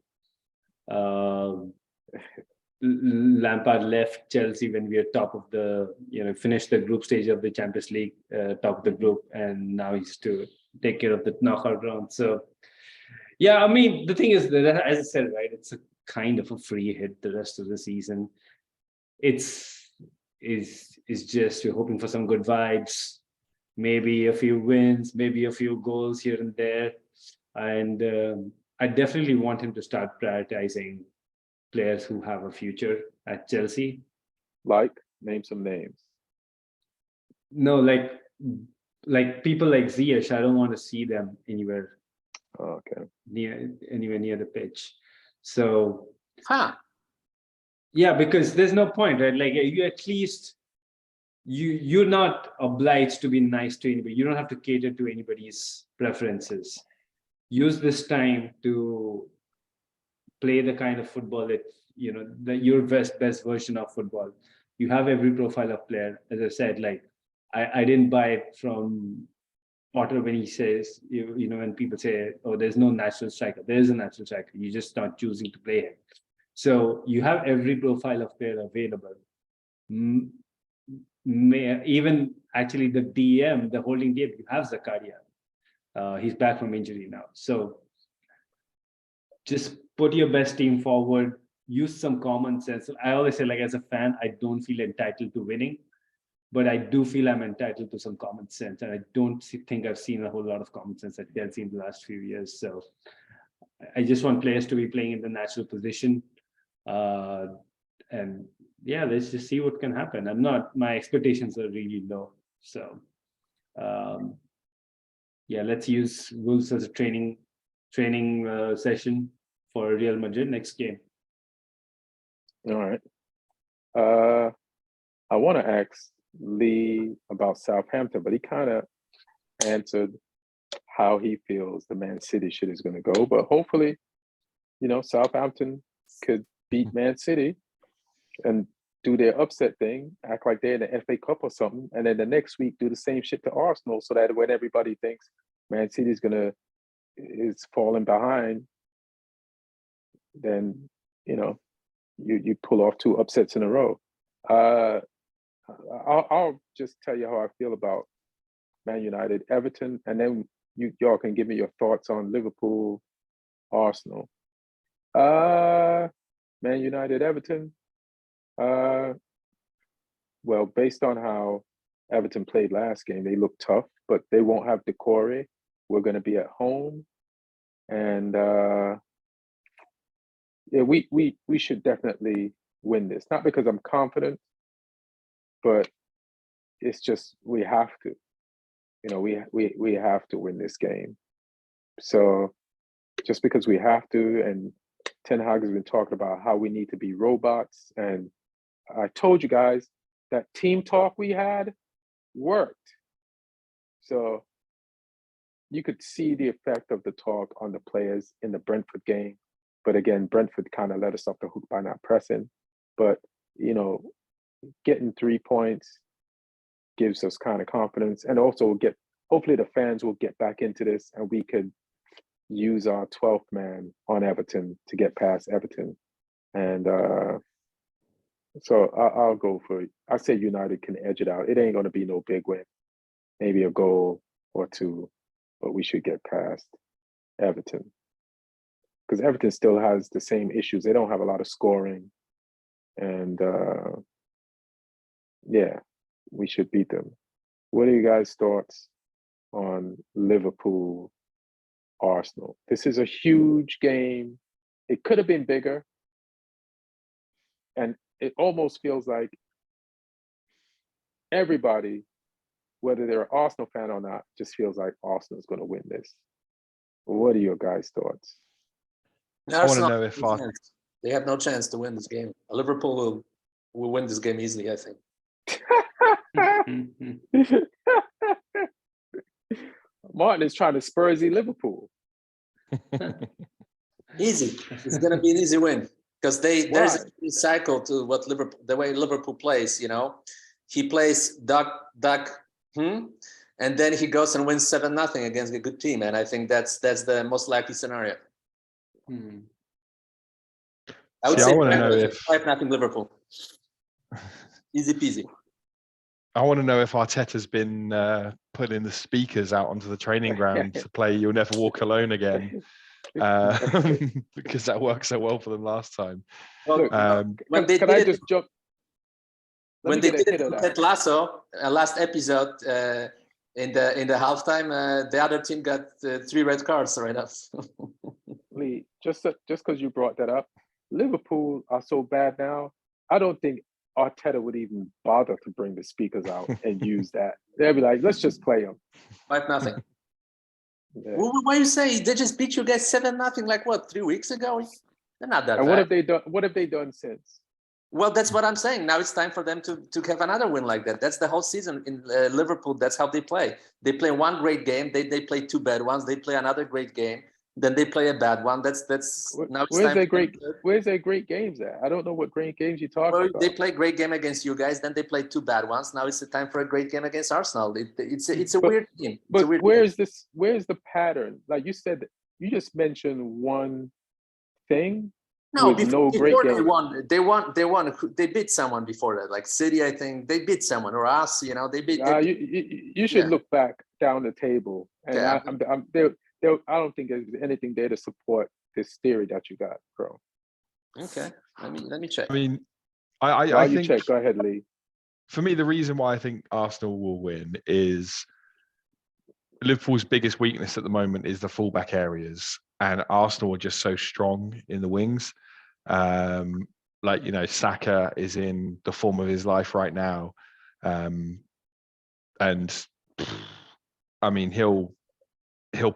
Lampard left Chelsea when we were top of the, finished the group stage of the Champions League, top of the group, and now he's to take care of the knockout round. So. Yeah, I mean, the thing is that, as I said, right, it's a kind of a free hit the rest of the season. It's just you're hoping for some good vibes, maybe a few wins, maybe a few goals here and there. And I definitely want him to start prioritizing players who have a future at Chelsea. Like, name some names. No, like people like Ziyech, I don't want to see them anywhere. Okay. Anywhere near the pitch. So, yeah, because there's no point, right? Like you at least you're not obliged to be nice to anybody. You don't have to cater to anybody's preferences. Use this time to play the kind of football that your best version of football. You have every profile of player. As I said, like I didn't buy it from Potter when he says, when people say, oh, there's no natural striker. There is a natural striker. You're just not choosing to play him. So you have every profile of player available. even actually the DM, the holding DM, you have Zakaria. He's back from injury now. So just put your best team forward, use some common sense. I always say, like, as a fan, I don't feel entitled to winning, but I do feel I'm entitled to some common sense. And I don't think I've seen a whole lot of common sense at Chelsea in the last few years. So I just want players to be playing in the natural position. And yeah, let's just see what can happen. My expectations are really low. So yeah, let's use Wolves as a training session for Real Madrid next game. All right. I want to ask Lee about Southampton, but he kind of answered how he feels the Man City shit is going to go. But hopefully, Southampton could beat Man City and do their upset thing, act like they're in the FA Cup or something, and then the next week do the same shit to Arsenal, so that when everybody thinks Man City is falling behind, then you pull off 2 upsets in a row. I'll just tell you how I feel about Man United, Everton, and then y'all can give me your thoughts on Liverpool, Arsenal. Man United, Everton. Well, based on how Everton played last game, they look tough, but they won't have Decore. We're going to be at home, and yeah, we should definitely win this. Not because I'm confident, but it's just we have to. We have to win this game. So just because we have to, and Ten Hag has been talking about how we need to be robots, and I told you guys that team talk we had worked. So you could see the effect of the talk on the players in the Brentford game. But again, Brentford kind of let us off the hook by not pressing. But, getting 3 points gives us kind of confidence. And also hopefully the fans will get back into this and we could use our 12th man on Everton to get past Everton. And so I'll go for, I say United can edge it out. It ain't going to be no big win, maybe a goal or 2, but we should get past Everton. Because Everton still has the same issues. They don't have a lot of scoring. And yeah, we should beat them. What are you guys' thoughts on Liverpool, Arsenal? This is a huge game. It could have been bigger. And it almost feels like everybody, whether they're an Arsenal fan or not, just feels like Arsenal's going to win this. What are your guys' thoughts? I want to know if they have no chance to win this game. Liverpool will win this game easily, I think. Martin is trying to Spursy Liverpool. Easy. It's going to be an easy win because there's a cycle to what the way Liverpool plays. He plays duck, and then he goes and wins 7-0 against a good team, and I think that's the most likely scenario. I would say 5-0 Liverpool. Easy peasy. I want to know if Arteta's been putting the speakers out onto the training ground to play "You'll Never Walk Alone Again," because that worked so well for them last time. Well, when they did it with Ted Lasso, last episode in the halftime, the other team got 3 red cards right up. Lee, just because you brought that up, Liverpool are so bad now. I don't think Arteta would even bother to bring the speakers out and use that. They'd be like, let's just play them. 5-0. Yeah. Why you say they just beat you guys 7-0? Like what, 3 weeks ago? They're not that And bad. what have they done since? Well, that's what I'm saying. Now it's time for them to have another win like that. That's the whole season in Liverpool. That's how they play. They play one great game. They play 2 bad ones. They play another great game. Then they play a bad one. That's now it's where's time. Where's their great games at? I don't know what great games you're talking about. They play great game against you guys. Then they play 2 bad ones. Now it's the time for a great game against Arsenal. It's a weird team. But where's the pattern? Like you said, you just mentioned one thing, No, with no great before game. they beat someone before that, like City, I think they beat someone, or us, they beat. You should look back down the table, and Okay, I don't think there's anything there to support this theory that you got, bro. Okay, let me check. I mean, While I you think check, go ahead, Lee. for me, the reason why I think Arsenal will win is Liverpool's biggest weakness at the moment is the fullback areas, and Arsenal are just so strong in the wings. Saka is in the form of his life right now, and I mean he'll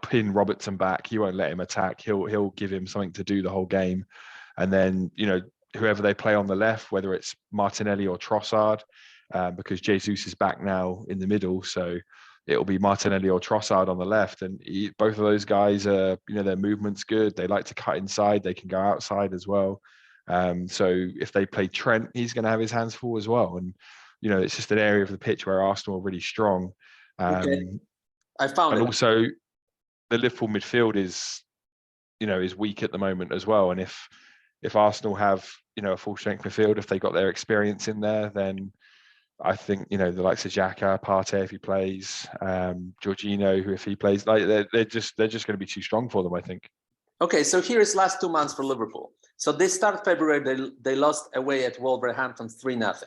pin Robertson back. He won't let him attack. He'll give him something to do the whole game, and then whoever they play on the left, whether it's Martinelli or Trossard, because Jesus is back now in the middle, so it'll be Martinelli or Trossard on the left, and both of those guys are, their movement's good. They like to cut inside. They can go outside as well. So if they play Trent, he's going to have his hands full as well. And, it's just an area of the pitch where Arsenal are really strong. Okay. I found it. And also the Liverpool midfield is weak at the moment as well. And if Arsenal have, a full strength midfield, if they got their experience in there, then I think, the likes of Xhaka, Partey, if he plays, Jorginho, who if he plays, they're just going to be too strong for them, I think. Okay, so here is last 2 months for Liverpool. So they start February, they lost away at Wolverhampton 3-0.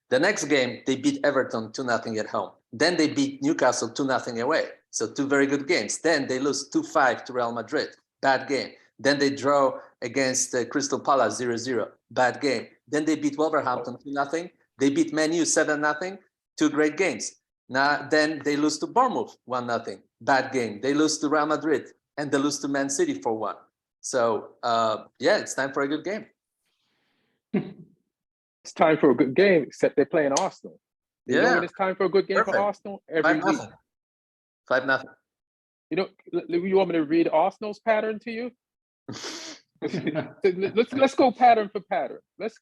The next game, they beat Everton 2-0 at home. Then they beat Newcastle 2-0 away. So 2 very good games. Then they lose 2-5 to Real Madrid. Bad game. Then they draw against Crystal Palace 0-0. Bad game. Then they beat Wolverhampton 2-0. They beat Man U 7-0. 2 great games. Now, then they lose to Bournemouth 1-0. Bad game. They lose to Real Madrid. And they lose to Man City 4-1. So, it's time for a good game. It's time for a good game, except they're playing Arsenal. You know when it's time for a good game for Arsenal? Every week. 5-0. You want me to read Arsenal's pattern to you? Let's go pattern for pattern. Let's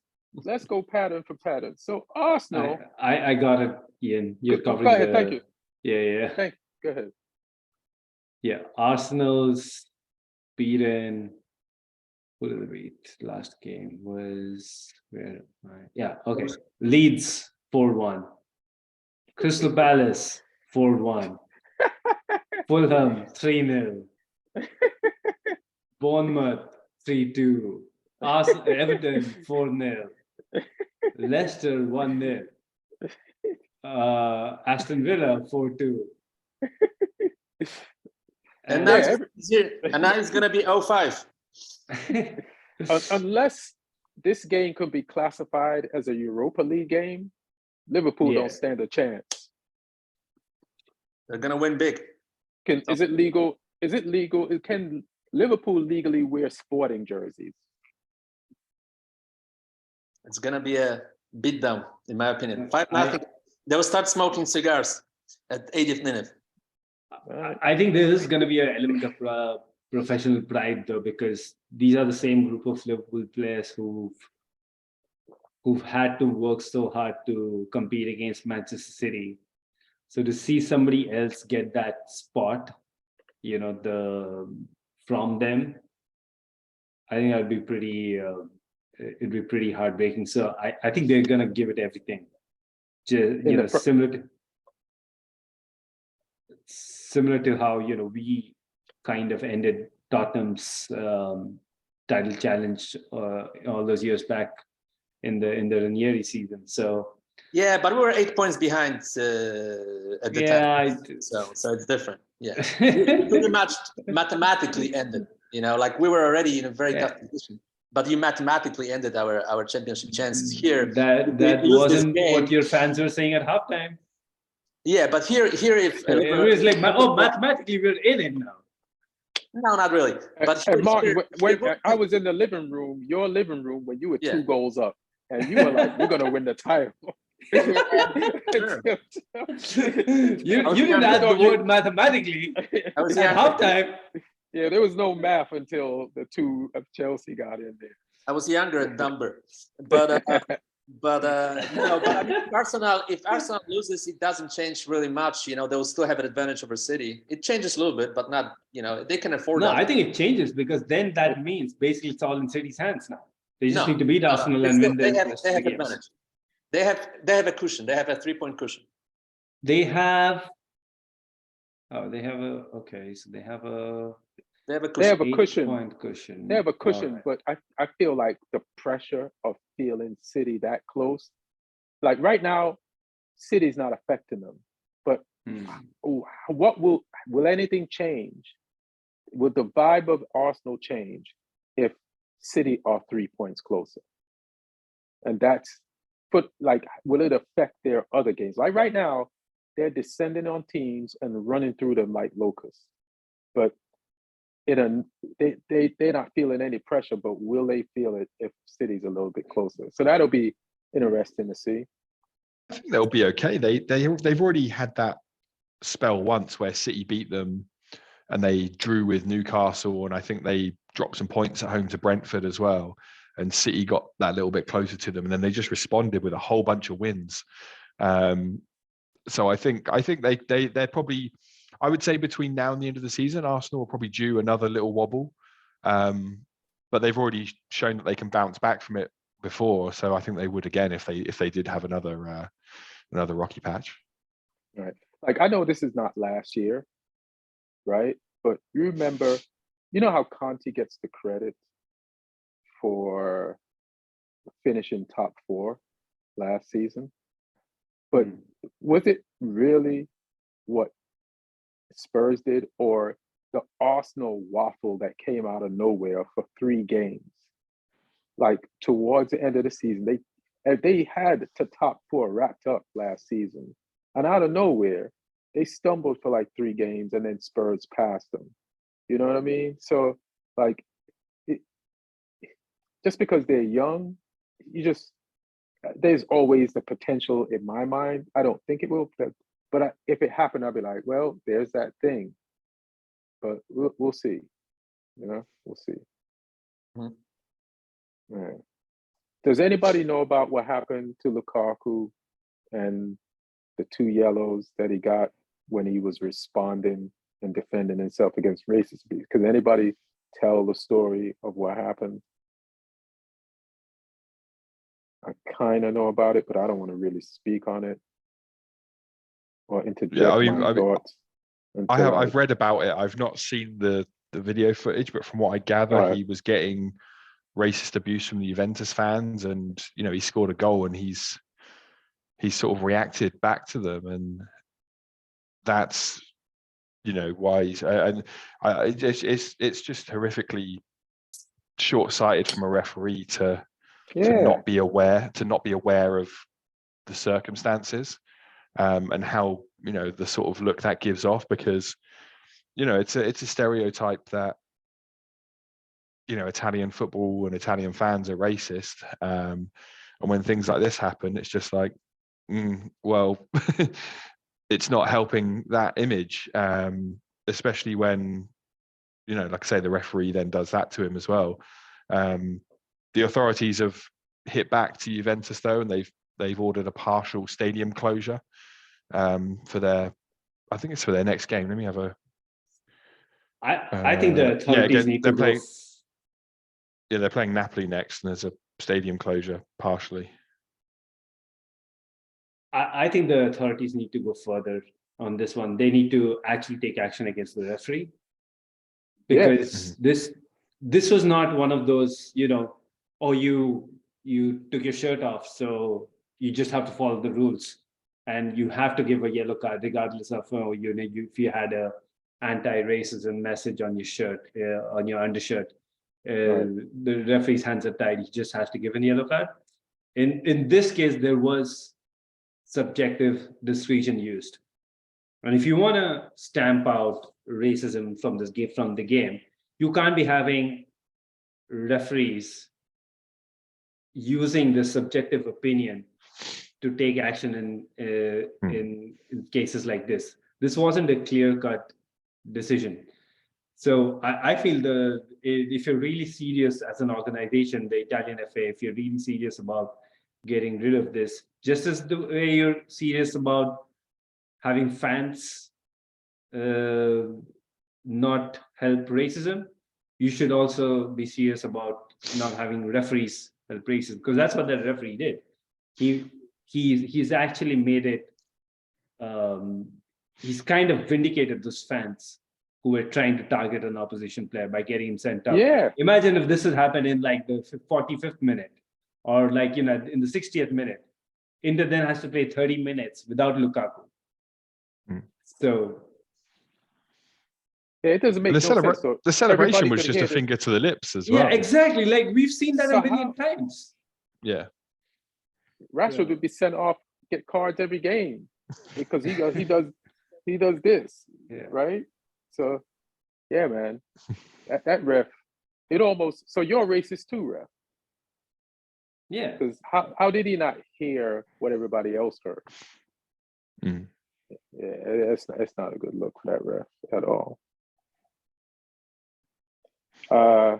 go pattern for pattern. So Arsenal. I got it, Ian. You're covering. Go ahead. Thank you. Yeah. Go ahead. Yeah, Arsenal's beaten. Who did they beat? Last game was where? Yeah, okay. Leeds 4-1. Crystal Palace 4-1. Fulham 3-0. Bournemouth 3-2. Everton 4-0. Leicester 1-0. Aston Villa 4-2. And now it's going to be 0-5. Unless this game could be classified as a Europa League game, Liverpool don't stand a chance. They're going to win big. Is it legal? Can Liverpool legally wear sporting jerseys? It's going to be a beatdown, in my opinion. 5-0. They will start smoking cigars at 80th minute. I think there is going to be an element of professional pride, though, because these are the same group of Liverpool players who've had to work so hard to compete against Manchester City. So to see somebody else get that spot, from them, I think that'd be it'd be pretty heartbreaking. So I think they're gonna give it everything. Similar to how we kind of ended Tottenham's title challenge all those years back in the Ranieri season. So yeah, but we were 8 points behind at the time. So it's different. Yeah, it pretty much mathematically ended. Like we were already in a very tough position, but you mathematically ended our championship chances here. That wasn't what your fans were saying at halftime. Yeah, but here if it was like, mathematically we're in it now. No, not really. But Martin, when I was in the living room, your living room, when you were 2 goals up, and you were like, "We're gonna win the title." You didn't add the word mathematically. I was at halftime. Yeah, there was no math until the 2 of Chelsea got in there. I was younger and dumber, but no. But I mean, if Arsenal loses, it doesn't change really much. They will still have an advantage over City. It changes a little bit, but not. They can afford. No, that. I think it changes because then that means basically it's all in City's hands now. They just No, need to beat Arsenal and win the rest they of have the games. advantage. They have a cushion. They have a 3-point cushion. They have. Oh, they have a. Okay, so they have a. They have a They cushion. have a cushion. 8-point cushion. They have a cushion, Alright. but I feel like the pressure of feeling City that close, like right now, City's not affecting them. But what will anything change? Will the vibe of Arsenal change if City are 3 points closer? And that's will it affect their other games? Like right now, they're descending on teams and running through them like locusts. But they're not feeling any pressure, but will they feel it if City's a little bit closer? So that'll be interesting to see. I think they'll be okay. They've already had that spell once where City beat them and they drew with Newcastle, and I think they dropped some points at home to Brentford as well. And City got that little bit closer to them, and then they just responded with a whole bunch of wins. So I think they're probably, I would say between now and the end of the season, Arsenal will probably due another little wobble. But they've already shown that they can bounce back from it before, so I think they would again if they did have another rocky patch. Right. Like I know this is not last year, right? But you remember, you know how Conte gets the credit for finishing top 4 last season? But was it really what Spurs did, or the Arsenal waffle that came out of nowhere for 3 games? Like towards the end of the season, they had to top 4 wrapped up last season, and out of nowhere, they stumbled for like 3 games, and then Spurs passed them. You know what I mean? So like, just because they're young, there's always the potential in my mind. I don't think it will, but if it happened, I'll be like, well, there's that thing. But we'll see. You know, we'll see. Mm-hmm. Right. Does anybody know about what happened to Lukaku and the 2 yellows that he got when he was responding and defending himself against racist beats? Can anybody tell the story of what happened? I kind of know about it, but I don't want to really speak on it or interject my thoughts. I've read about it. I've not seen the video footage, but from what I gather, he was getting racist abuse from the Juventus fans, and you know he scored a goal, and he's sort of reacted back to them, and that's why it's just horrifically short-sighted from a referee to not be aware of the circumstances and how the sort of look that gives off, because it's a stereotype that Italian football and Italian fans are racist, and when things like this happen, it's just like well it's not helping that image, especially when like I say, the referee then does that to him as well. The authorities have hit back to Juventus though, and they've ordered a partial stadium closure for their next game. Let me have a I think the authorities need to go. They're playing Napoli next, and there's a stadium closure partially. I think the authorities need to go further on this one. They need to actually take action against the referee, because this was not one of those, oh, you took your shirt off, so you just have to follow the rules, and you have to give a yellow card regardless of if you had a anti-racism message on your shirt, on your undershirt. The referee's hands are tied. He just has to give a yellow card. In this case, there was subjective discretion used, and if you want to stamp out racism from the game, you can't be having referees using the subjective opinion to take action in cases like this. This wasn't a clear-cut decision. So I feel if you're really serious as an organization, the Italian FA, if you're really serious about getting rid of this, just as the way you're serious about having fans not help racism, you should also be serious about not having referees at braces, because that's what that referee did. He's actually made it. He's kind of vindicated those fans who were trying to target an opposition player by getting him sent out. Yeah. Imagine if this had happened in like the 45th minute, or like, in the 60th minute. Inter then has to play 30 minutes without Lukaku. So Yeah, it doesn't make no sense. So the celebration everybody was could just hear a this. finger to the lips as well. yeah, exactly. Like we've seen that So a million times. Yeah. Rashford would be sent off, get cards every game because he does this, Yeah. right? So, yeah, man, that ref, it almost. So you're racist too, ref. Yeah. Because how did he not hear what everybody else heard? Mm. Yeah, it's not a good look for that ref at all. I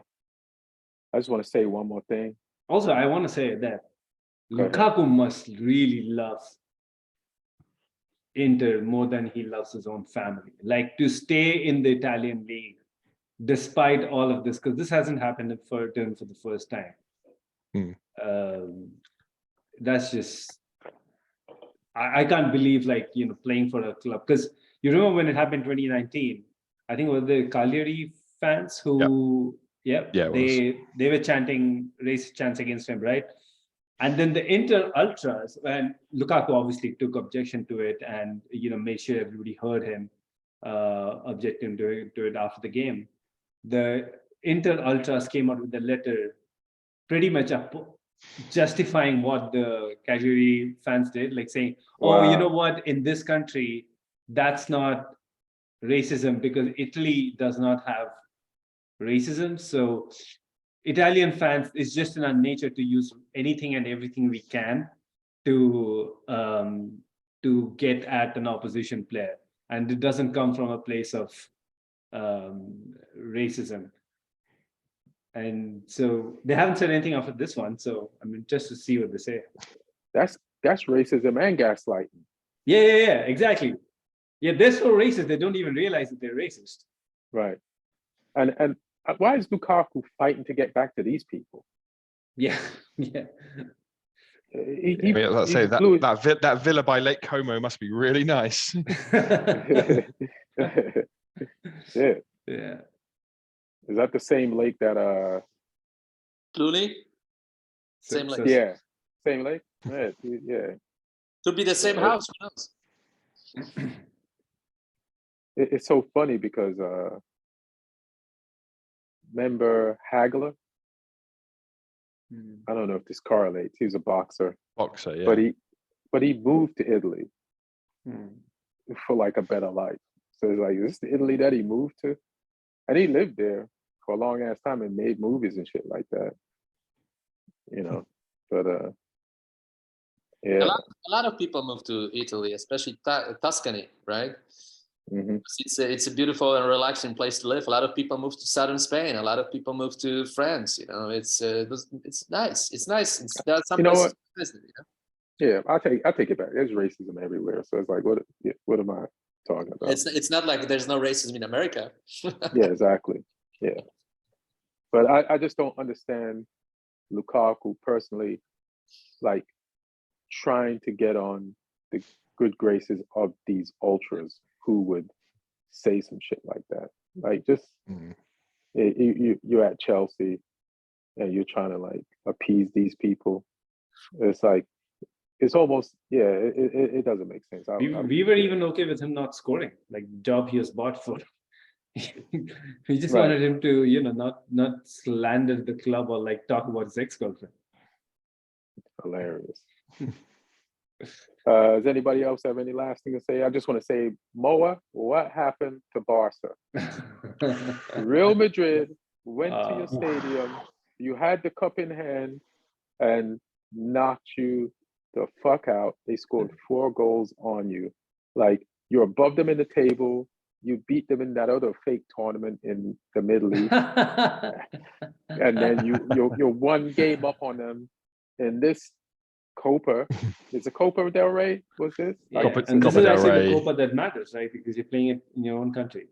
just want to say one more thing. Also, I want to say that Go ahead. Lukaku must really love Inter more than he loves his own family. Like to stay in the Italian league despite all of this, because this hasn't happened for Everton for the first time. That's just, I can't believe, like, playing for a club, because you remember when it happened in 2019, I think it was the Cagliari fans who they were chanting racist chants against him, right? And then the Inter ultras, when Lukaku obviously took objection to it and made sure everybody heard him objecting to it after the game, the Inter ultras came out with a letter pretty much justifying what the Cagliari fans did, like saying, oh, you know what, in this country, that's not racism because Italy does not have racism. So Italian fans, it's just in our nature to use anything and everything we can to get at an opposition player. And it doesn't come from a place of racism. And so they haven't said anything after this one. So I mean, just to see what they say. That's racism and gaslighting. Yeah, exactly. Yeah, they're so racist they don't even realize that they're racist. Right. And why is Lukaku fighting to get back to these people? Yeah. Let's say that villa by Lake Como must be really nice. Yeah. Yeah. Is that the same lake that Clooney? Same lake. Yeah. Same lake? Yeah. Could be the same house, who knows? It's so funny because remember Hagler? I don't know if this correlates. He was a boxer. Yeah. But he moved to Italy for like a better life. So it's like, is this the Italy that he moved to? And he lived there for a long ass time and made movies and shit like that. But yeah. A lot of people move to Italy, especially Tuscany, right? Mm-hmm. It's a beautiful and relaxing place to live. A lot of people move to southern Spain. A lot of people move to France. It's nice. It's nice. There are some places to visit, Yeah, I'll take it back. There's racism everywhere. So it's like, what am I talking about? It's not like there's no racism in America. Yeah, exactly. Yeah. But I just don't understand Lukaku personally, like trying to get on the good graces of these ultras who would say some shit like that. Like just you're at Chelsea and you're trying to like appease these people. It's like it's almost it doesn't make sense. We were even okay with him not scoring, like the job he was bought for. We just wanted him to not slander the club or like talk about his ex-girlfriend. Hilarious. Does anybody else have any last thing to say? I just want to say, Moa, what happened to Barca? Real Madrid went to your stadium, you had the cup in hand, and knocked you the fuck out. They scored 4 goals on you. Like, you're above them in the table. You beat them in that other fake tournament in the Middle East. And then you're 1 game up on them in this Copa. It's a Copa del Rey, was this? Yeah. And this is actually the Copa that matters, right? Because you're playing it in your own country.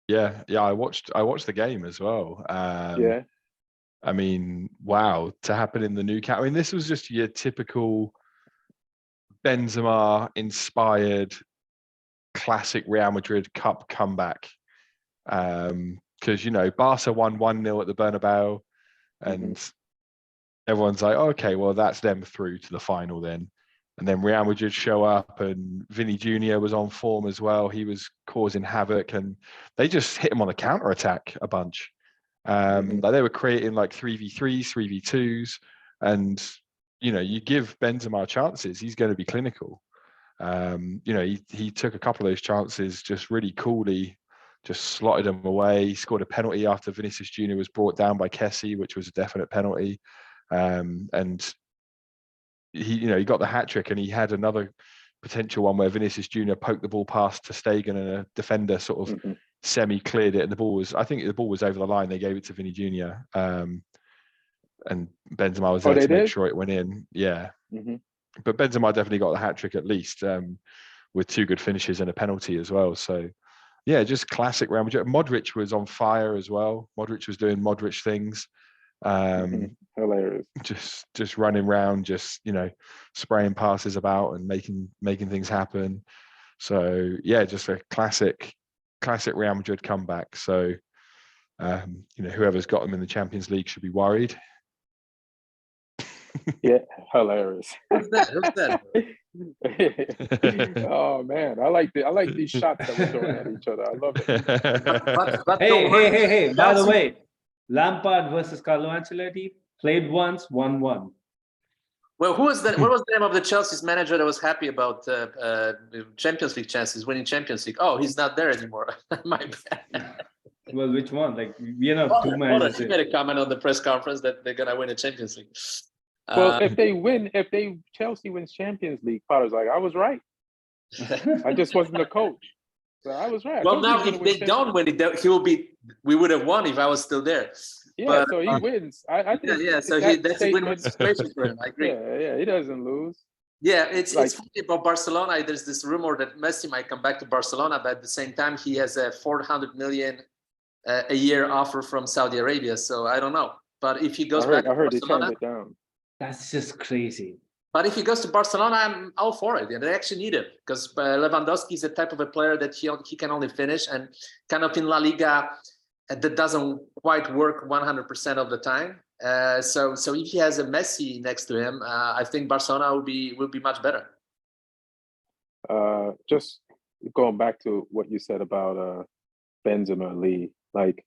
Yeah. I watched the game as well. I mean, wow, to happen in the new camp. I mean, this was just your typical Benzema inspired classic Real Madrid Cup comeback. Because, you know, Barca won 1-0 at the Bernabeu, and everyone's like, okay, well, that's them through to the final then. And then Real Madrid show up, and Vinny Jr. was on form as well. He was causing havoc, and they just hit him on the counter attack a bunch. Like they were creating like 3v3s, 3v2s, and you know, you give Benzema chances, he's going to be clinical. You know, he took a couple of those chances just really coolly, just slotted them away. He scored a penalty after Vinicius Jr. was brought down by Kessie, which was a definite penalty. And he got the hat trick, and he had another potential one where Vinicius Jr. poked the ball past to Stegen, and a defender sort of semi-cleared it, and I think the ball was over the line. They gave it to Vinny Jr. And Benzema was there to make sure it went in. Yeah. But Benzema definitely got the hat trick at least, with 2 good finishes and a penalty as well. So yeah, just classic Real Madrid. Modric was on fire as well. Modric was doing Modric things. Hilarious. Just running around, just, you know, spraying passes about and making things happen. So yeah, just a classic Real Madrid comeback. So you know, whoever's got them in the Champions League should be worried. Yeah, hilarious. Who's that? Oh man, I like these shots that we're throwing at each other. I love it. But Hey! By the way, Lampard versus Carlo Ancelotti played once, 1-1. Well, what was the name of the Chelsea's manager that was happy about Champions League chances, winning Champions League? Oh, he's not there anymore. My bad. Well, which one? Like, you know, 2 managers. He made a comment on the press conference that they're gonna win a Champions League. Well, if Chelsea wins Champions League, Potter's like, I was right. I just wasn't the coach. So I was right. Well, now if they don't win it, we would have won if I was still there. Yeah, but, so he wins. I think. Yeah. So that's a win-win situation for him. I agree. Yeah, he doesn't lose. Yeah, it's funny about Barcelona. There's this rumor that Messi might come back to Barcelona, but at the same time, he has a 400 million a year offer from Saudi Arabia. So I don't know. But if he goes back, I heard they turned it down. That's just crazy. But if he goes to Barcelona, I'm all for it. And they actually need it, because Lewandowski is the type of a player that he can only finish, and kind of in La Liga, that doesn't quite work 100% of the time. So if he has a Messi next to him, I think Barcelona will be much better. Just going back to what you said about Benzema, Lee, like,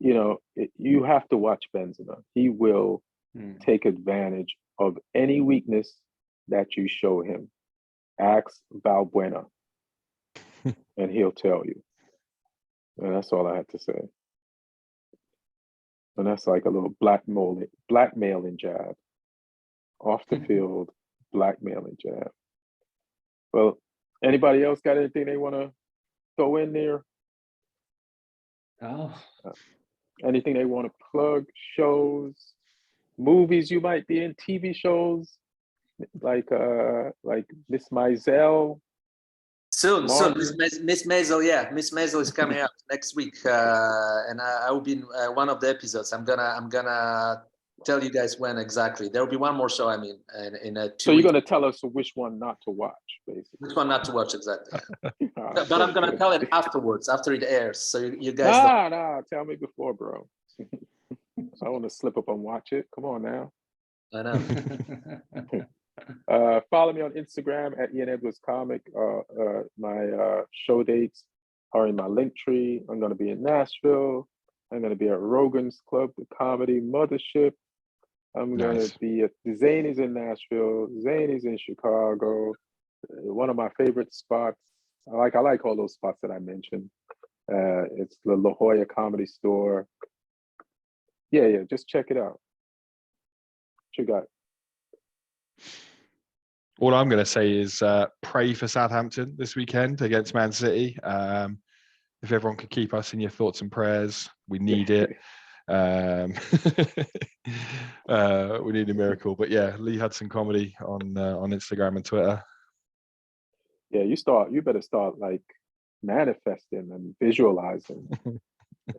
you know, you have to watch Benzema. He will take advantage of any weakness that you show him. Ask Valbuena, and he'll tell you. And that's all I have to say. And that's like a little blackmailing jab. Off the field, blackmailing jab. Well, anybody else got anything they want to throw in there? Oh. Anything they want to plug? Shows, movies you might be in, TV shows, like Miss Maisel. Soon, Miss Maisel, yeah, Miss Maisel is coming up next week, and I will be in one of the episodes. I'm gonna tell you guys when exactly. There will be one more show. I mean, in a 2 So you're gonna tell us which one not to watch, basically. Which one not to watch exactly? But I'm gonna tell it afterwards, after it airs, so you guys. Nah, tell me before, bro. I want to slip up and watch it. Come on now. I know. Follow me on Instagram at Ian Edwards Comic. My show dates are in my link tree. I'm going to be in Nashville. I'm going to be at Rogan's Club, the Comedy Mothership. I'm going to be at Zany's in Nashville. Zany's in Chicago. One of my favorite spots. I like all those spots that I mentioned. It's the La Jolla Comedy Store. Yeah, just check it out. What you got? All I'm going to say is pray for Southampton this weekend against Man City. If everyone could keep us in your thoughts and prayers, we need it. We need a miracle. But yeah, Lee Hudson Comedy on Instagram and Twitter. Yeah, you better start like manifesting and visualizing.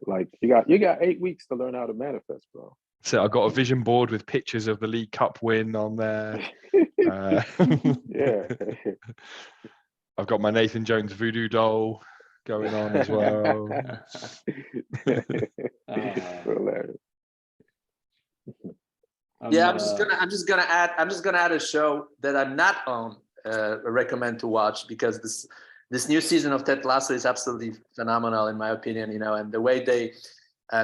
Like you got 8 weeks to learn how to manifest, bro. So I got a vision board with pictures of the League Cup win on there. Yeah. I've got my Nathan Jones voodoo doll going on as well. Hilarious. Yeah, I'm just gonna add a show that I'm not on. Recommend to watch, because this new season of Ted Lasso is absolutely phenomenal in my opinion. You know, and the way they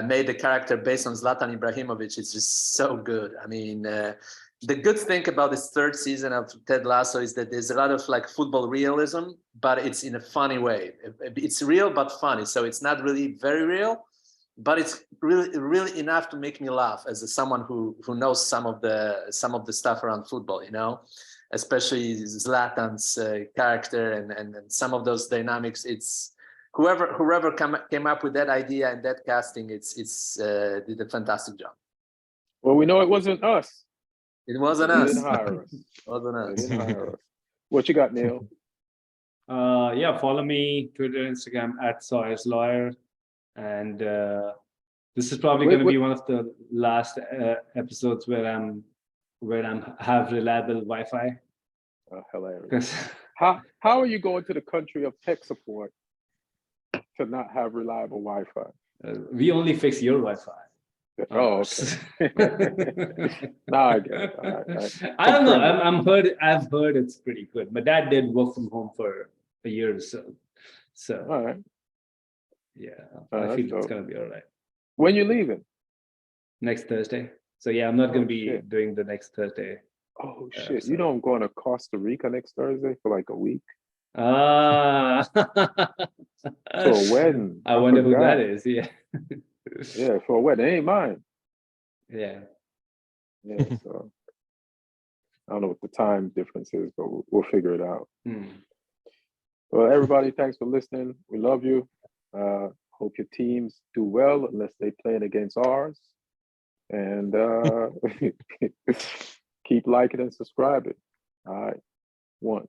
made the character based on Zlatan Ibrahimovic is just so good. I mean, the good thing about this third season of Ted Lasso is that there's a lot of like football realism, but it's in a funny way. It's real but funny, so it's not really very real, but it's really enough to make me laugh as someone who knows some of the stuff around football, you know, especially Zlatan's character and some of those dynamics. It's whoever came up with that idea and that casting, it's did a fantastic job. Well, we know it wasn't us. It wasn't They us. didn't hire us. It wasn't They us. didn't hire us. What you got, Neil? Yeah, follow me Twitter, Instagram @Sawyer'sLawyer, and this is probably going to be one of the last episodes where I'm have reliable Wi-Fi. Oh, hilarious. How are you going to the country of tech support to not have reliable Wi-Fi? We only fix your Wi-Fi. Oh, okay. Now I get it. I don't know. I've heard it's pretty good. My dad did work from home for a year or so. So all right. Yeah, I feel it's gonna be all right. When you leaving? Next Thursday. So yeah, I'm not gonna be doing the next Thursday. Oh shit! You know I'm going to Costa Rica next Thursday for like a week. Ah. For a wedding. I wonder who that is. Yeah. Yeah, for a wedding. It ain't mine. Yeah. Yeah, so I don't know what the time difference is, but we'll figure it out. Well, everybody, thanks for listening. We love you. Hope your teams do well, unless they playing against ours. And keep liking and subscribing. All right. 1.